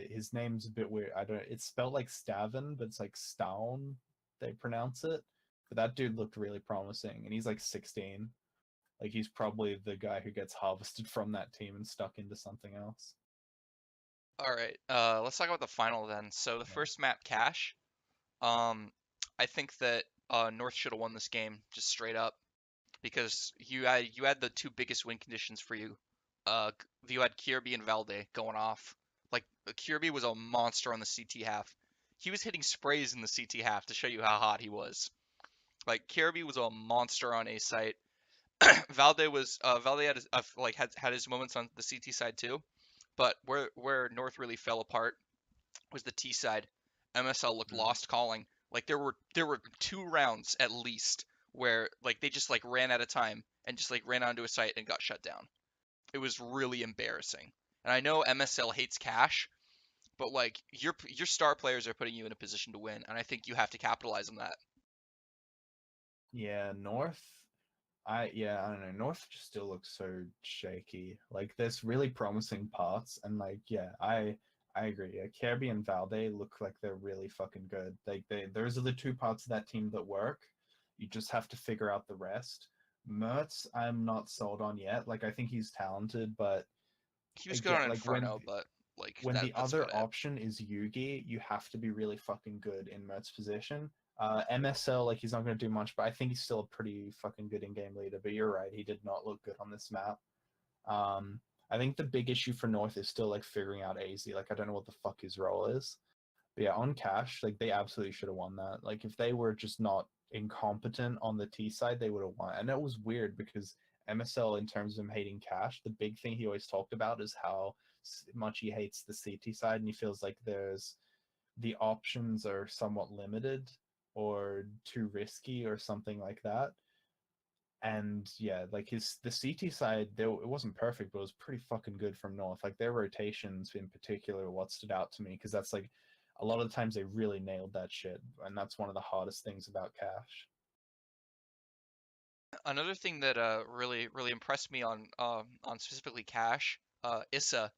his name's a bit weird. I don't. It's spelled like Stavin, but it's like Stown. They pronounce it. But that dude looked really promising, and he's like 16. Like he's probably the guy who gets harvested from that team and stuck into something else. All right, let's talk about the final then. So the Yeah. first map, Cash. Um, I think that North should have won this game just straight up because you had the two biggest win conditions for you. You had Kirby and Valde going off. Like Kirby was a monster on the CT half. He was hitting sprays in the CT half to show you how hot he was. Like Kirby was a monster on A site. Valde had his moments on the CT side too, but where North really fell apart was the T side. MSL looked Mm. lost calling. Like there were 2 rounds at least where like they just like ran out of time and just like ran onto a site and got shut down. It was really embarrassing. And I know MSL hates cash, but like your star players are putting you in a position to win, and I think you have to capitalize on that. Yeah, North. I don't know. North just still looks so shaky. Like there's really promising parts, and like yeah, I agree. Yeah, Kirby and Valde look like they're really fucking good. They those are the 2 parts of that team that work. You just have to figure out the rest. Mertz, I'm not sold on yet. Like I think he's talented, but He was good again, on like when Inferno, but like when the that's other about it. option is Yugi, you have to be really fucking good in Mertz's position. MSL, like he's not going to do much, but I think he's still a pretty fucking good in-game leader. But you're right, he did not look good on this map. I think the big issue for North is still like figuring out AZ. Like I don't know what the fuck his role is. But yeah, on Cash, like they absolutely should have won that. Like if they were just not incompetent on the T side, they would have won. And it was weird because MSL, in terms of him hating Cash, the big thing he always talked about is how much he hates the CT side, and he feels like the options are somewhat limited or too risky or something like that. And yeah, like the CT side, it wasn't perfect, but it was pretty fucking good from North. Like their rotations in particular, what stood out to me, because that's like a lot of the times they really nailed that shit, and that's one of the hardest things about Cash. Another thing that really impressed me on specifically Cash, Issa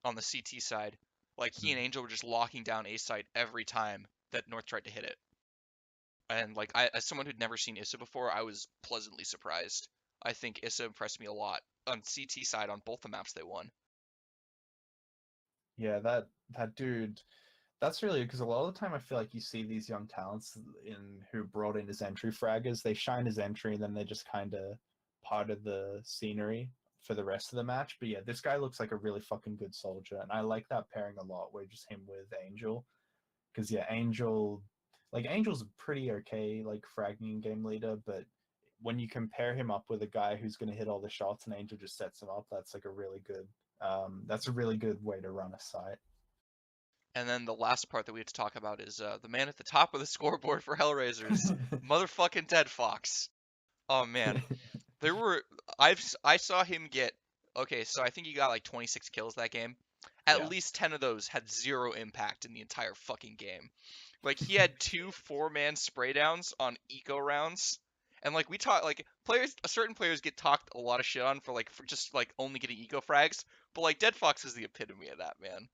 on the CT side, like he and Mm. Angel were just locking down A site every time that North tried to hit it. And like I, as someone who'd never seen Issa before, I was pleasantly surprised. I think Issa impressed me a lot on CT side on both the maps they won. Yeah, that dude, that's really because a lot of the time I feel like you see these young talents in who brought in as entry fraggers, they shine as entry, and then they just kind of part of the scenery for the rest of the match. But yeah, this guy looks like a really fucking good soldier, and I like that pairing a lot. Where just him with Angel, because yeah, Angel's a pretty okay like fragging game leader, but when you compare him up with a guy who's going to hit all the shots and Angel just sets him up, that's like a really good. That's a really good way to run a site. And then the last part that we have to talk about is the man at the top of the scoreboard for Hellraisers, motherfucking Deadfox. Oh man, there were I saw him get okay, so I think he got like 26 kills that game. At Yeah. least 10 of those had zero impact in the entire fucking game. Like he had 2 4-man spray downs on eco rounds. And like we talk like players certain players get talked a lot of shit on for just like only getting eco frags, but like Dead Fox is the epitome of that, man.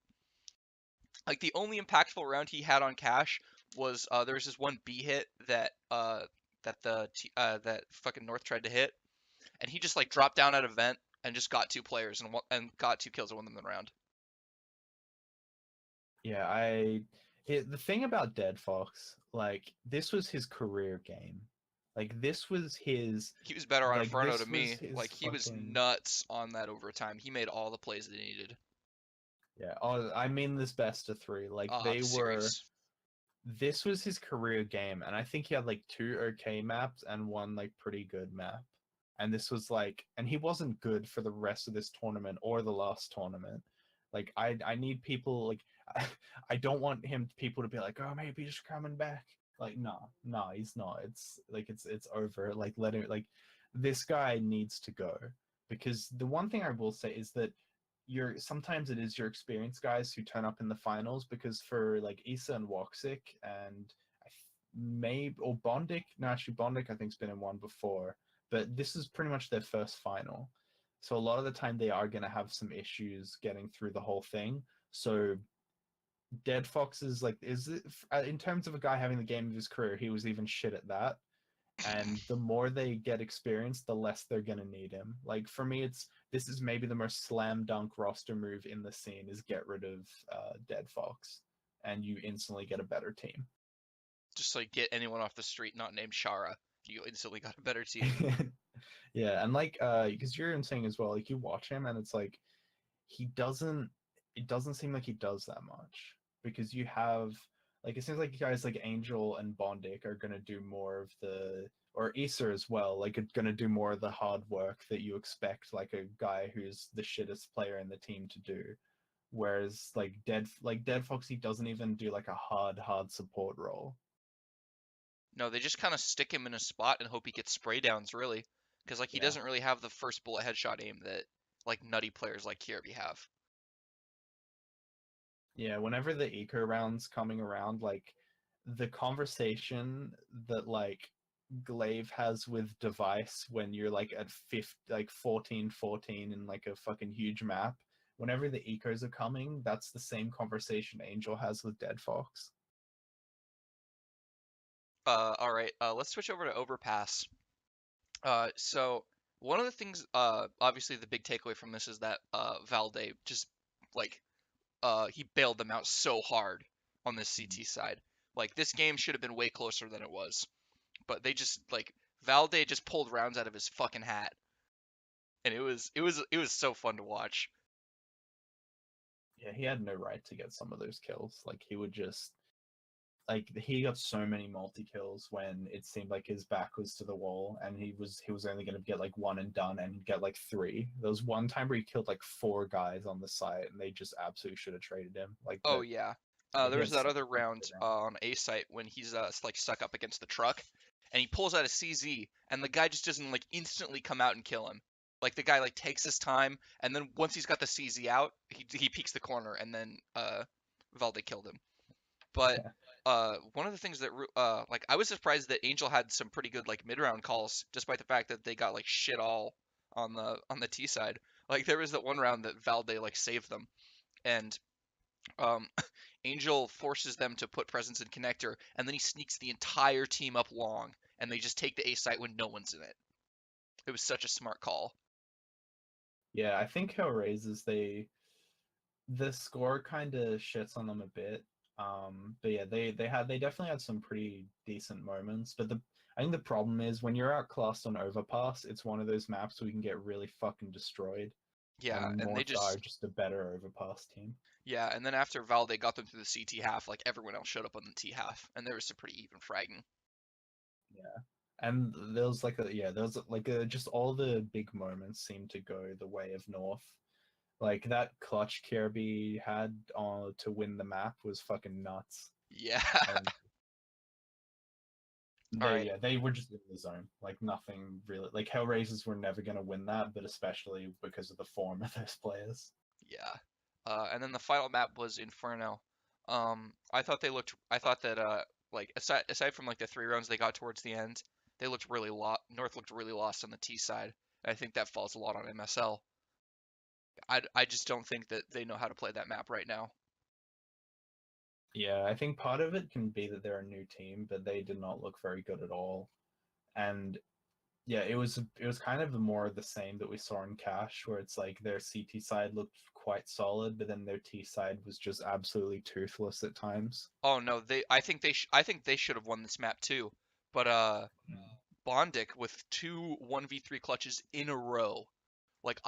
Like the only impactful round he had on Cash was there was this one B hit that that fucking North tried to hit, and he just like dropped down at a vent, and just got 2 players and got 2 kills and won them the round. Yeah, the thing about Deadfox, like this was his career game. Like this was his He was better on like Inferno to this was me. his Like he was fucking nuts on that overtime. He made all the plays that he needed. yeah. Oh, I mean this best of three. Like they were Serious. this was his career game, and I think he had like 2 okay maps and 1 like pretty good map. And this was like, and he wasn't good for the rest of this tournament or the last tournament. Like I need people like I don't want people to be like, oh maybe he's coming back. Like no, he's not. It's like it's over. Like let him like this guy needs to go because the one thing I will say is that sometimes it is your experienced guys who turn up in the finals because for like Issa and Woxic and maybe or Bondic, no actually Bondic I think's been in one before, but this is pretty much their first final. So a lot of the time they are going to have some issues getting through the whole thing. So Deadfox is like is it, in terms of a guy having the game of his career, he was even shit at that. And the more they get experience, the less they're gonna need him. Like for me, this is maybe the most slam dunk roster move in the scene is get rid of Deadfox, and you instantly get a better team. Just like get anyone off the street not named Shara. You instantly got a better team. Yeah, and like because you're saying as well, like you watch him and it's like he doesn't it doesn't seem like he does that much because you have like it seems like guys like Angel and Bondic are gonna do more of the or Issa as well, like gonna do more of the hard work that you expect like a guy who's the shittest player in the team to do. Whereas like Dead Foxy doesn't even do like a hard support role. No, they just kind of stick him in a spot and hope he gets spray downs, really. Because like he Yeah. doesn't really have the first bullet headshot aim that like nutty players like Kirby have. Yeah, whenever the eco rounds coming around, like the conversation that like Glaive has with Device when you're like at 50, like 14-14 in like a fucking huge map, whenever the ecos are coming, that's the same conversation Angel has with Dead Fox. All right, let's switch over to Overpass. So one of the things, obviously the big takeaway from this is that Valde just like he bailed them out so hard on this CT side. Like this game should have been way closer than it was, but they just like Valde just pulled rounds out of his fucking hat, and it was so fun to watch. Yeah, he had no right to get some of those kills. Like he would just like he got so many multi kills when it seemed like his back was to the wall and he was only going to get like one and done and get like 3. There was one time where he killed like 4 guys on the site and they just absolutely should have traded him. Like Oh that yeah. he There was had that so other many round good rounds. on A site when he's like stuck up against the truck, and he pulls out a CZ, and the guy just doesn't like instantly come out and kill him. Like the guy like takes his time, and then once he's got the CZ out, he peeks the corner, and then Valde killed him. But Yeah. one of the things that like I was surprised that Angel had some pretty good like mid round calls, despite the fact that they got like shit all on the T side. Like there was that one round that Valde like saved them, and um, Angel forces them to put presence in connector, and then he sneaks the entire team up long, and they just take the A site when no one's in it. It was such a smart call. Yeah, I think Hellraisers the score kind of shits on them a bit. But yeah, they definitely had some pretty decent moments. But I think the problem is when you're outclassed on Overpass, it's one of those maps where you can get really fucking destroyed. Yeah, And and they Mortar are just just a better Overpass team. yeah, and then after Valde got them through the CT half, like everyone else showed up on the T half, and there was some pretty even fragging. Yeah. And there was like just all the big moments seemed to go the way of North. Like that clutch Kirby had to win the map was fucking nuts. Yeah. And All right. they were just in the zone. Like nothing really. Like Hellraisers were never gonna win that, but especially because of the form of those players. Yeah. And then the final map was Inferno. I thought they looked. I thought that like aside from like the 3 rounds they got towards the end, they looked really North looked really lost on the T side. I think that falls a lot on MSL. I just don't think that they know how to play that map right now. Yeah, I think part of it can be that they're a new team, but they did not look very good at all. And Yeah, it was kind of more the same that we saw in Cash, where it's like their CT side looked quite solid, but then their T side was just absolutely toothless at times. Oh no, I think they should have won this map too. But Bondic with two 1v3 clutches in a row. Like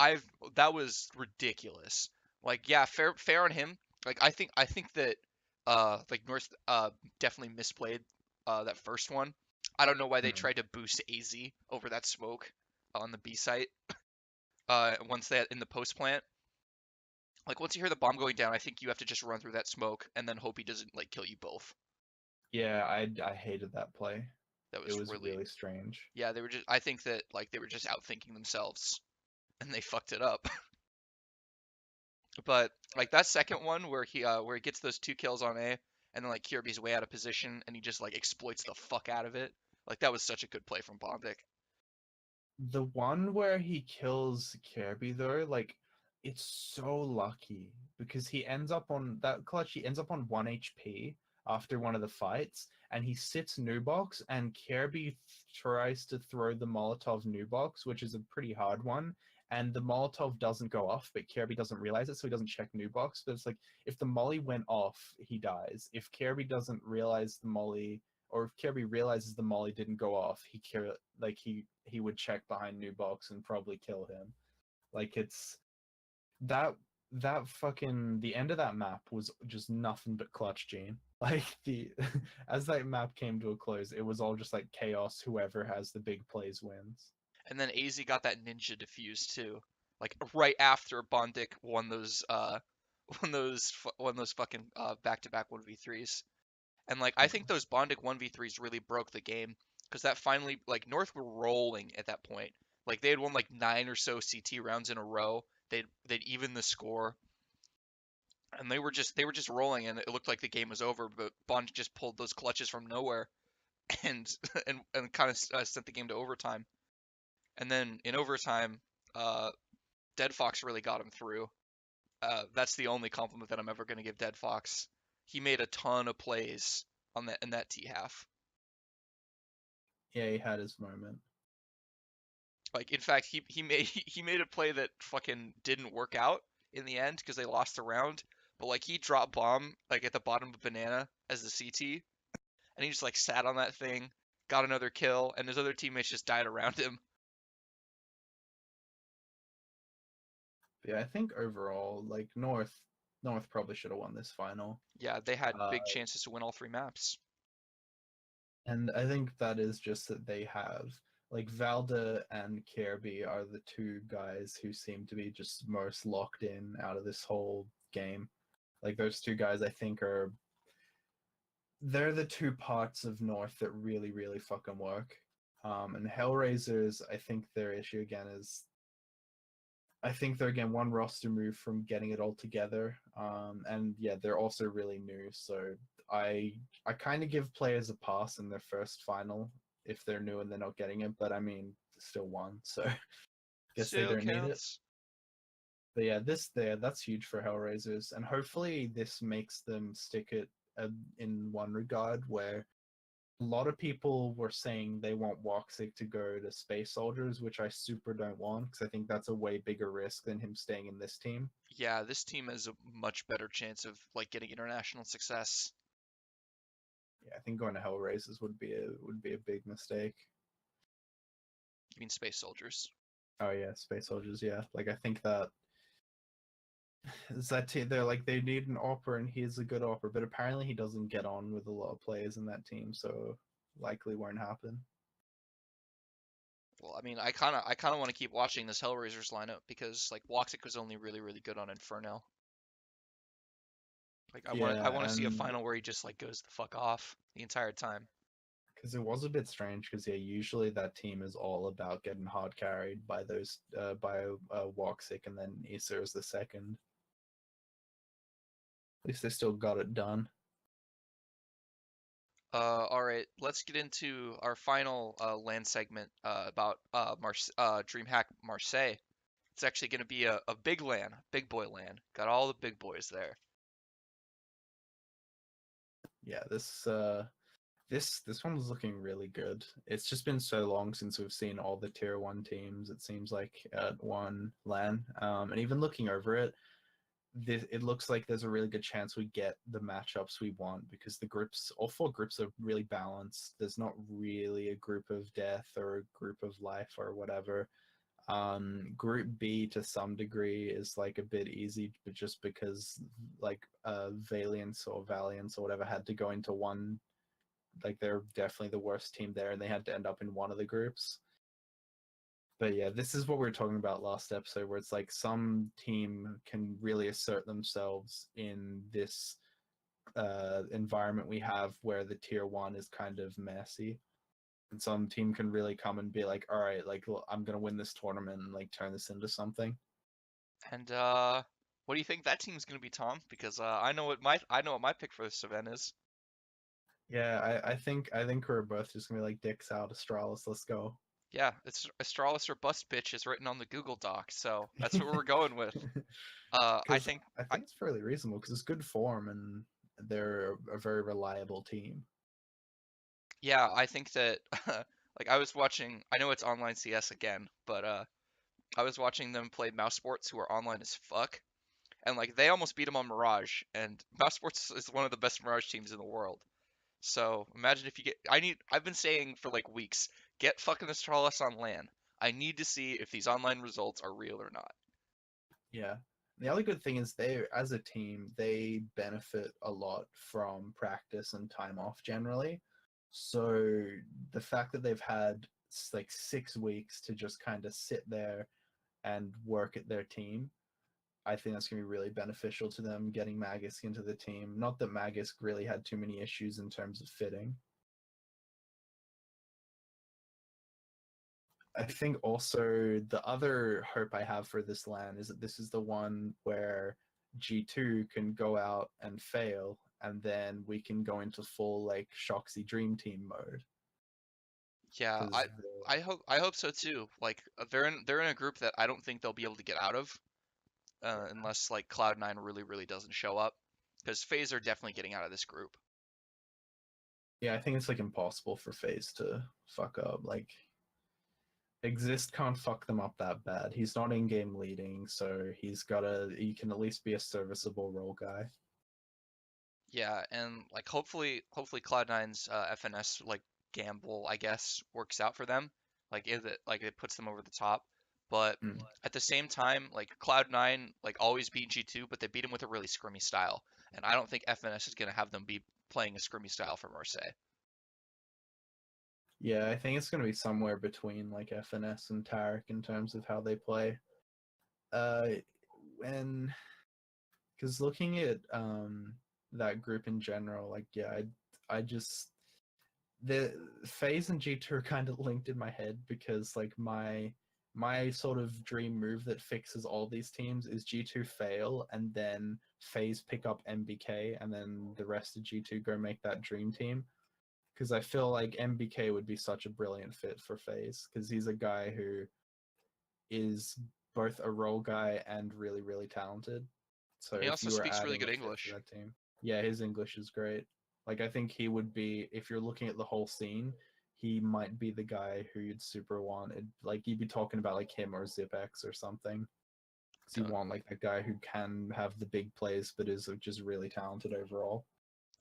that was ridiculous. Like yeah, fair on him. Like I think that like North definitely misplayed that first one. I don't know why they Mm. tried to boost AZ over that smoke on the B site once that in the post plant. Like once you hear the bomb going down, I think you have to just run through that smoke and then hope he doesn't like kill you both. Yeah, I hated that play. That It was was really really strange. yeah, they were just I think that like they were just outthinking themselves and they fucked it up. But like that second one where he gets those two kills on A and then like Kirby's way out of position and he just like exploits the fuck out of it. Like that was such a good play from Bondic. The one where he kills Kirby though, like it's so lucky because he ends up on that clutch. He ends up on 1 HP after one of the fights, and he sits new box, and Kirby tries to throw the Molotov new box, which is a pretty hard one. And the Molotov doesn't go off, but Kirby doesn't realize it, so he doesn't check new box. But it's like if the molly went off, he dies. If Kirby doesn't realize the molly, or if Kirby realizes the molly didn't go off, he would check behind new box and probably kill him. Like it's that that fucking the end of that map was just nothing but clutch gene. Like the as that map came to a close, it was all just like chaos. Whoever has the big plays wins. And then AZ got that ninja defuse too. Like right after Bondic won those won those fucking back-to-back 1v3s. And like I think Mm. those Bondic 1v3s really broke the game because that finally like North were rolling at that point. Like they had won like 9 or so CT rounds in a row. They'd even the score and they were just rolling and it looked like the game was over, but Bondic just pulled those clutches from nowhere and and kind of sent the game to overtime. And then in overtime, uh, Deadfox really got him through. That's the only compliment that I'm ever going to give Deadfox. He made a ton of plays on that in that T half. Yeah, he had his moment. Like in fact, he made he made a play that fucking didn't work out in the end because they lost the round. But like he dropped bomb like at the bottom of banana as the CT, and he just like sat on that thing, got another kill, and his other teammates just died around him. But yeah, I think overall, like North probably should have won this final. Yeah, they had Uh, big chances to win all three maps. And I think that is just that they have like Valda and Kirby are the two guys who seem to be just most locked in out of this whole game. Like those two guys I think they're the two parts of North that really, really fucking work. And Hellraisers, I think their issue again is I think they're again one roster move from getting it all together. And yeah, they're also really new, so I I kind of give players a pass in their first final if they're new and they're not getting it. But I mean, still won, so guess they Still don't need it. counts. But yeah, that's huge for Hellraisers, and hopefully this makes them stick it in one regard where a lot of people were saying they want Woxic to go to Space Soldiers, which I super don't want because I think that's a way bigger risk than him staying in this team. Yeah, this team has a much better chance of like getting international success. Yeah, I think going to Hellraisers would be a big mistake. You mean Space Soldiers? Oh yeah, Space Soldiers. Yeah, like I think that is that team. They're like they need an opera, and he's a good opera, but apparently he doesn't get on with a lot of players in that team, so likely won't happen. Well, I mean, I kind of want to keep watching this Hellraisers lineup because like Woxic was only really good on Inferno. Like I want to Yeah, see a and final where he just like goes the fuck off the entire time. because it was a bit strange, because yeah, usually that team is all about getting hard carried by those Woxic, and then Issa is the second. At least they still got it done. All right, let's get into our final land segment about DreamHack Marseille. It's actually going to be a big land, big boy land. Got all the big boys there. Yeah, this This one's looking really good. It's just been so long since we've seen all the tier one teams. It seems like at one LAN, and even looking over it, it looks like there's a really good chance we get the matchups we want because the groups, all four groups, are really balanced. There's not really a group of death or a group of life or whatever. Group B to some degree is like a bit easy, but just because like Valiance or Valiance or whatever had to go into one, like they're definitely the worst team there, and they had to end up in one of the groups. But yeah, this is what we were talking about last episode, where it's like some team can really assert themselves in this environment we have where the tier one is kind of messy. And some team can really come and be like, all right, like I'm gonna win this tournament and like turn this into something. And what do you think that team's gonna be, Tom? Because I know what my pick for this event is. Yeah, I think we're both just gonna be like dicks out, Astralis, let's go. Yeah, it's Astralis or Bust Bitch is written on the Google Doc, so that's what we're going with. I Because think I I, think it's fairly reasonable because it's good form and they're a very reliable team. yeah, I think that like I was watching. I know it's online CS again, but I was watching them play Mouse Sports, who are online as fuck, and like they almost beat them on Mirage, and Mouse Sports is one of the best Mirage teams in the world. So imagine if you get. I've been saying for like weeks, get fucking Astralis on LAN. I need to see if these online results are real or not. Yeah. The other good thing is they, as a team, they benefit a lot from practice and time off generally. So the fact that they've had like 6 weeks to just kind of sit there and work at their team, I think that's going to be really beneficial to them getting Magisk into the team. Not that Magisk really had too many issues in terms of fitting. I think also the other hope I have for this LAN is that this is the one where G2 can go out and fail, and then we can go into full like Shoxy Dream Team mode. Yeah, Because I hope so too. Like they're in a group that I don't think they'll be able to get out of yeah, unless like Cloud9 really doesn't show up. Because FaZe are definitely getting out of this group. yeah, I think it's like impossible for FaZe to fuck up. Like Xizt can't fuck them up that bad. He's not in game leading, so he can at least be a serviceable role guy. Yeah, and like hopefully Cloud9's FNS like gamble, I guess, works out for them. Like it puts them over the top. But Mm. at the same time, like Cloud9 like always beat G2, but they beat him with a really scrimmy style. And I don't think FNS is gonna have them be playing a scrimmy style for Marseille. Yeah, I think it's gonna be somewhere between like FNS and Tarek in terms of how they play. Uh, when because looking at that group in general, like yeah, I just the FaZe and G2 are kind of linked in my head because like my sort of dream move that fixes all these teams is G2 fail and then FaZe pick up MBK and then the rest of G2 go make that dream team. Because I feel like MBK would be such a brilliant fit for FaZe because he's a guy who is both a role guy and really talented. So And he if also you were speaks really adding good a fifth to English. that team, yeah, his English is great. Like I think he would be, if you're looking at the whole scene, he might be the guy who you'd super want. Like you'd be talking about like him or ZipX or something. Because you Uh, want like a guy who can have the big plays but is just really talented overall.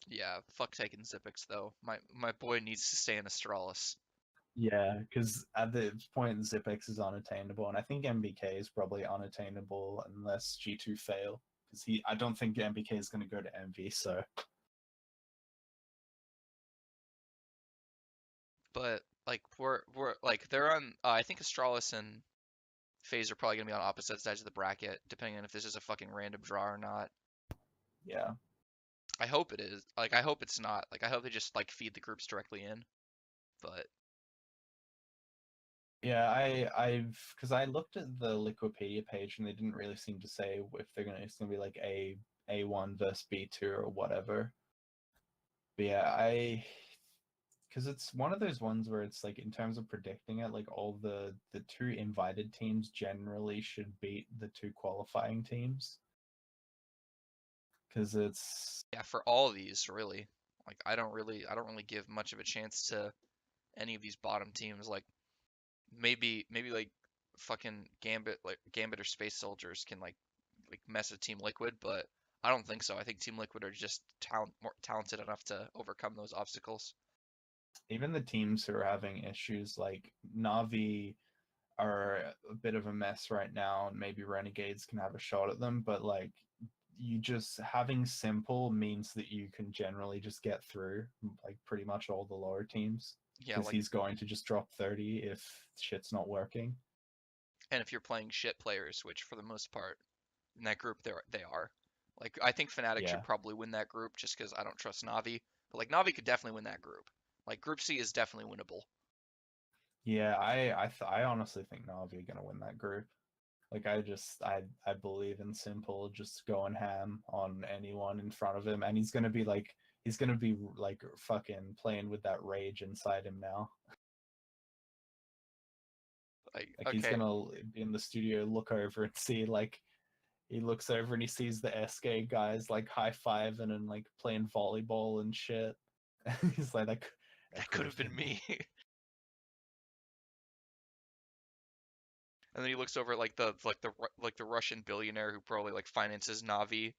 yeah, fuck taking Zipix though. My boy needs to stay in Astralis. Yeah, because at this point, ZipX is unattainable, and I think MBK is probably unattainable unless G2 fail. Because I don't think MBK is going to go to MV. So But like we're like they're on. I think Astralis and FaZe are probably gonna be on opposite sides of the bracket, depending on if this is a fucking random draw or not. yeah, I hope it is. Like I hope it's not. Like I hope they just like feed the groups directly in. But yeah, I've because I looked at the Liquipedia page and they didn't really seem to say if it's gonna be like A1 versus B2 or whatever. But yeah, I because it's one of those ones where it's like in terms of predicting it, like all the two invited teams generally should beat the two qualifying teams because it's yeah, for all of these really. Like I don't really give much of a chance to any of these bottom teams. Like maybe like fucking Gambit or Space Soldiers can like mess with Team Liquid, but I don't think so. I think Team Liquid are just more talented enough to overcome those obstacles. Even the teams who are having issues like Navi are a bit of a mess right now, and maybe Renegades can have a shot at them. But like, you just having simple means that you can generally just get through like pretty much all the lower teams Yeah, because like he's going to just drop 30 if shit's not working. and if you're playing shit players, which for the most part in that group they are. Like I think Fnatic should Yeah, probably win that group just because I don't trust Navi. But like Navi could definitely win that group. Like Group C is definitely winnable. yeah. I honestly think Navi are gonna win that group. Like I believe in Simple just going ham on anyone in front of him, and he's gonna be like fucking playing with that rage inside him now. Like Like he's okay, gonna be in the studio, look over and see like he looks over and he sees the SK guys like high fiving and like playing volleyball and shit. He's like that that could could have have been been me. me. And then he looks over at like the Russian billionaire who probably like finances Navi.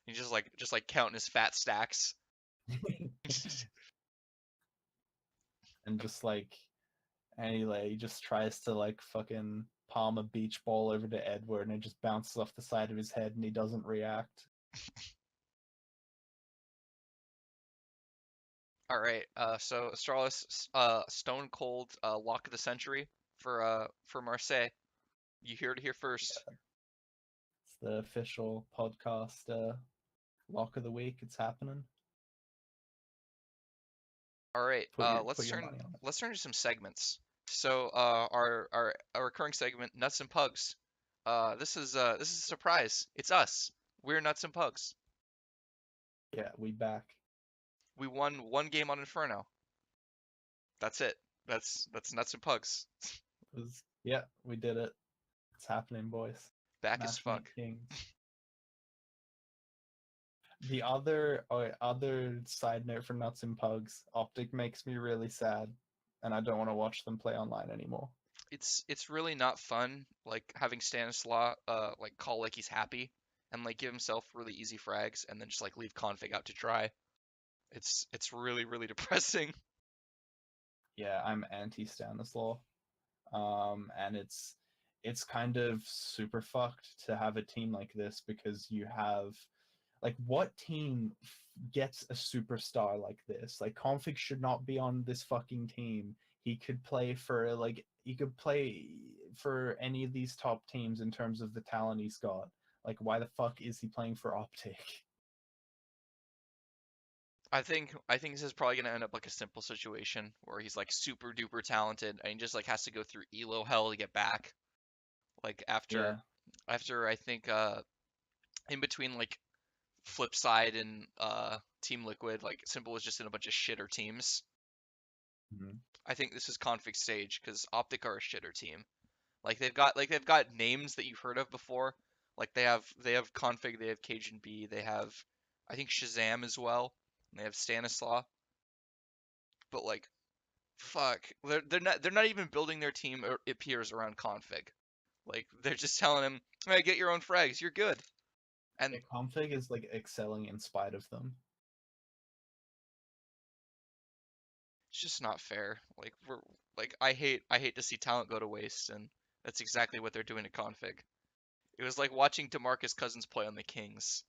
He's just like counting his fat stacks. And just like anyway, he just tries to like fucking palm a beach ball over to Edward and it just bounces off the side of his head and he doesn't react. All right. So Astralis, Stone Cold, lock of the century for Marseille. You hear it here first. It's the official podcast lock of the week. It's happening. All right. Put your money on it. Let's turn to some segments. So our recurring segment, Nuts and Pugs. This is a surprise. It's us. We're Nuts and Pugs. Yeah, we back. We won one game on Inferno. That's it. That's Nuts and Pugs. Yeah, we did it. It's happening, boys. Back as Matchmake fuck. Kings. The other side note for Nuts and Pugs, Optic makes me really sad, and I don't want to watch them play online anymore. It's really not fun like having Stanislaw like call like he's happy and like give himself really easy frags and then just like leave config out to dry. It's really depressing. Yeah, I'm anti Stanislaw. And it's kind of super fucked to have a team like this because you have like what team gets a superstar like this? Like Config should not be on this fucking team. He could play for any of these top teams in terms of the talent he's got. Like why the fuck is he playing for Optic? I think this is probably gonna end up like a simple situation where he's like super duper talented and he just like has to go through elo hell to get back. Like Yeah. after I think in between like Flipside and Team Liquid, like Simple was just in a bunch of shitter teams. Mm-hmm. I think this is config stage because Optic are a shitter team. Like they've got names that you've heard of before. Like they have config, they have Cajun B, they have I think Shazam as well. And they have Stanislaw. But like fuck, they're not even building their team or it appears around config. Like they're just telling him, "Hey, get your own frags, you're good." Yeah, And Config is like excelling in spite of them. it's just not fair. I hate to see talent go to waste, and that's exactly what they're doing to config. It was like watching DeMarcus Cousins play on the Kings.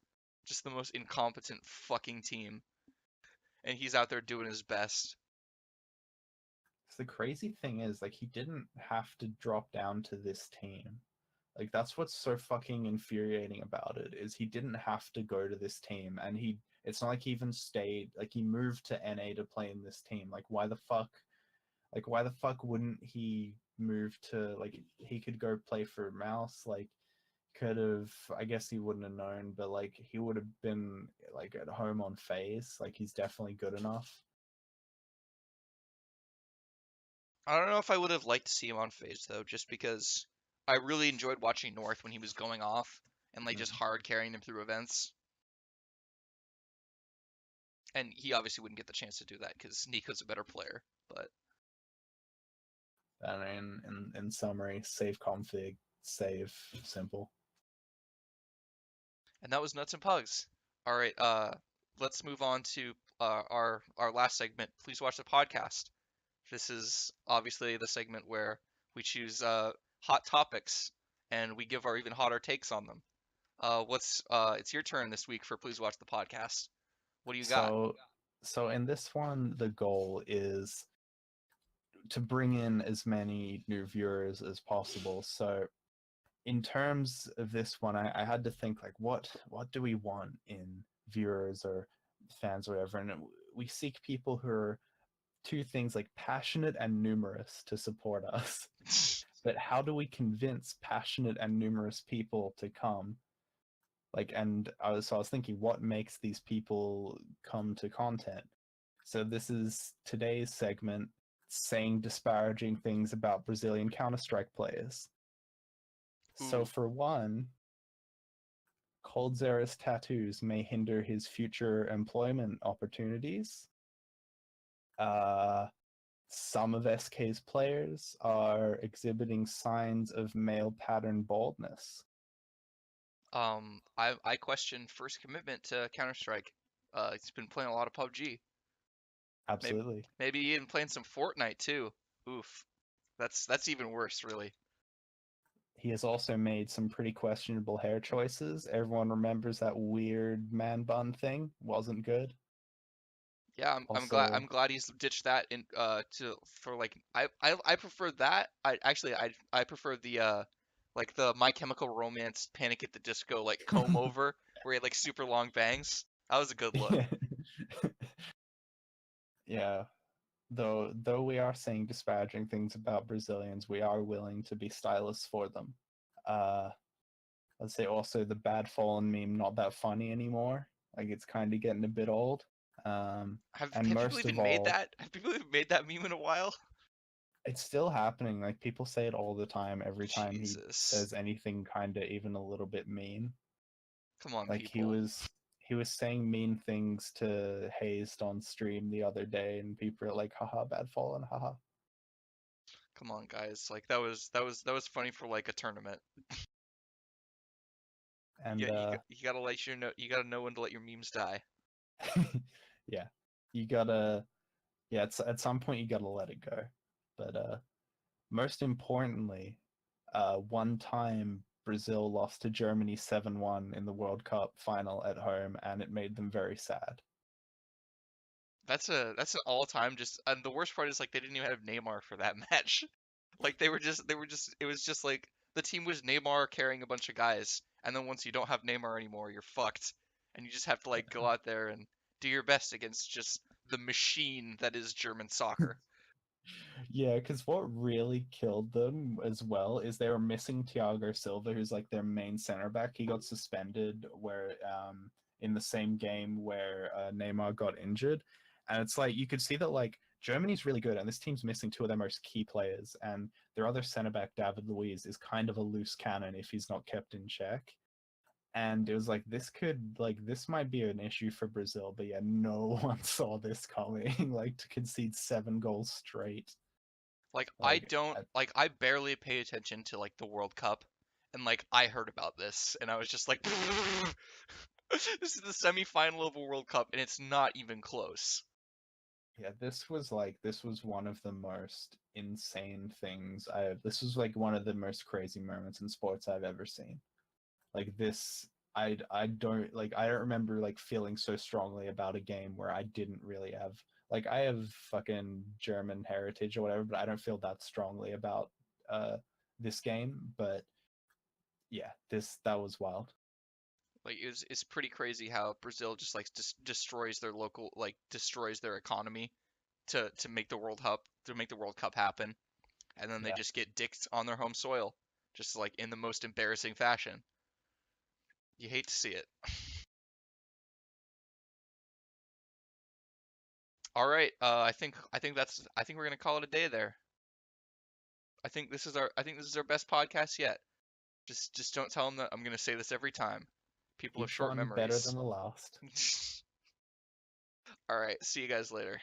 Just the most incompetent fucking team. And he's out there doing his best. The crazy thing is, like, he didn't have to drop down to this team. Like, that's what's so fucking infuriating about it, is he didn't have to go to this team, and it's not like he even stayed, like, he moved to NA to play in this team. Why the fuck wouldn't he move to, like, he could go play for Mouse, like, could have, I guess he wouldn't have known, but, like, he would have been, like, at home on FaZe, like, he's definitely good enough. I don't know if I would have liked to see him on FaZe though, just because I really enjoyed watching North when he was going off and like just Mm. hard carrying them through events. And he obviously wouldn't get the chance to do that because Nico's a better player. But And in summary, save config, save simple. and that was nuts and pugs. All right, let's move on to our last segment. Please watch the podcast. This is obviously the segment where we choose hot topics and we give our even hotter takes on them. It's your turn this week for Please Watch the Podcast. What do you got? So in this one, the goal is to bring in as many new viewers as possible. So in terms of this one, I had to think like, what do we want in viewers or fans or whatever, and we seek people who are two things like passionate and numerous to support us. But how do we convince passionate and numerous people to come? Like, and I was thinking, what makes these people come to content? So this is today's segment, saying disparaging things about Brazilian Counter-Strike players. So Ooh, for one, Coldzera's tattoos may hinder his future employment opportunities. Some of SK's players are exhibiting signs of male pattern baldness. I question first commitment to Counter Strike. He's been playing a lot of PUBG. Maybe Absolutely. maybe even playing some Fortnite too. Oof, that's even worse, really. He has also made some pretty questionable hair choices. Everyone remembers that weird man bun thing. Wasn't good. Yeah, I'm Also, glad he's ditched that in to for like I prefer that. I prefer the like the My Chemical Romance Panic at the Disco like comb over where he had like super long bangs. That was a good look. yeah. Though we are saying disparaging things about Brazilians, we are willing to be stylists for them. Uh, Let's say also the bad fallen meme not that funny anymore. Like it's kind of getting a bit old. And Have people most of even made all, that? Have people even made that meme in a while? it's still happening. Like people say it all the time. Every time he Jesus. says anything kind of even a little bit mean. Come on, Like people. he was saying mean things to Xizt on stream the other day, and people are like, "Haha, bad fallen, haha." Come on, guys. Like that was funny for like a tournament. And You gotta let your know you gotta know when to let your memes die. yeah, you gotta yeah. It's at some point you gotta let it go. But most importantly, one time Brazil lost to Germany 7-1 in the World Cup final at home, and it made them very sad. That's an all time just and the worst part is like they didn't even have Neymar for that match. Like they were just it was just like the team was Neymar carrying a bunch of guys, and then once you don't have Neymar anymore, you're fucked, and you just have to like go out there and do your best against just the machine that is German soccer. Yeah, because what really killed them as well is they were missing Thiago Silva, who's like their main center back. He got suspended where in the same game where Neymar got injured, and it's like you could see that like Germany's really good, and this team's missing two of their most key players, and their other center back David Luiz is kind of a loose cannon if he's not kept in check. And it was like this might be an issue for Brazil, but yeah, no one saw this coming. Like to concede 7 goals straight. Like I Like, don't like I barely pay attention to like the World Cup, and like I heard about this, and I was just like, this is the semifinal of a World Cup, and it's not even close. yeah, this was one of the most insane things I have. This was like one of the most crazy moments in sports I've ever seen. Like this, I don't remember like feeling so strongly about a game where I didn't really have like I have fucking German heritage or whatever, but I don't feel that strongly about uh this game. But yeah, this that was wild. Like it's pretty crazy how Brazil just like destroys their local like destroys their economy to make the World Cup happen, and then they Yeah. just get dicked on their home soil, just like in the most embarrassing fashion. You hate to see it. All right, I think we're gonna call it a day there. I think this is our best podcast yet. Just don't tell them that I'm gonna say this every time. People have Each short one better memories. than the last. All right, see you guys later.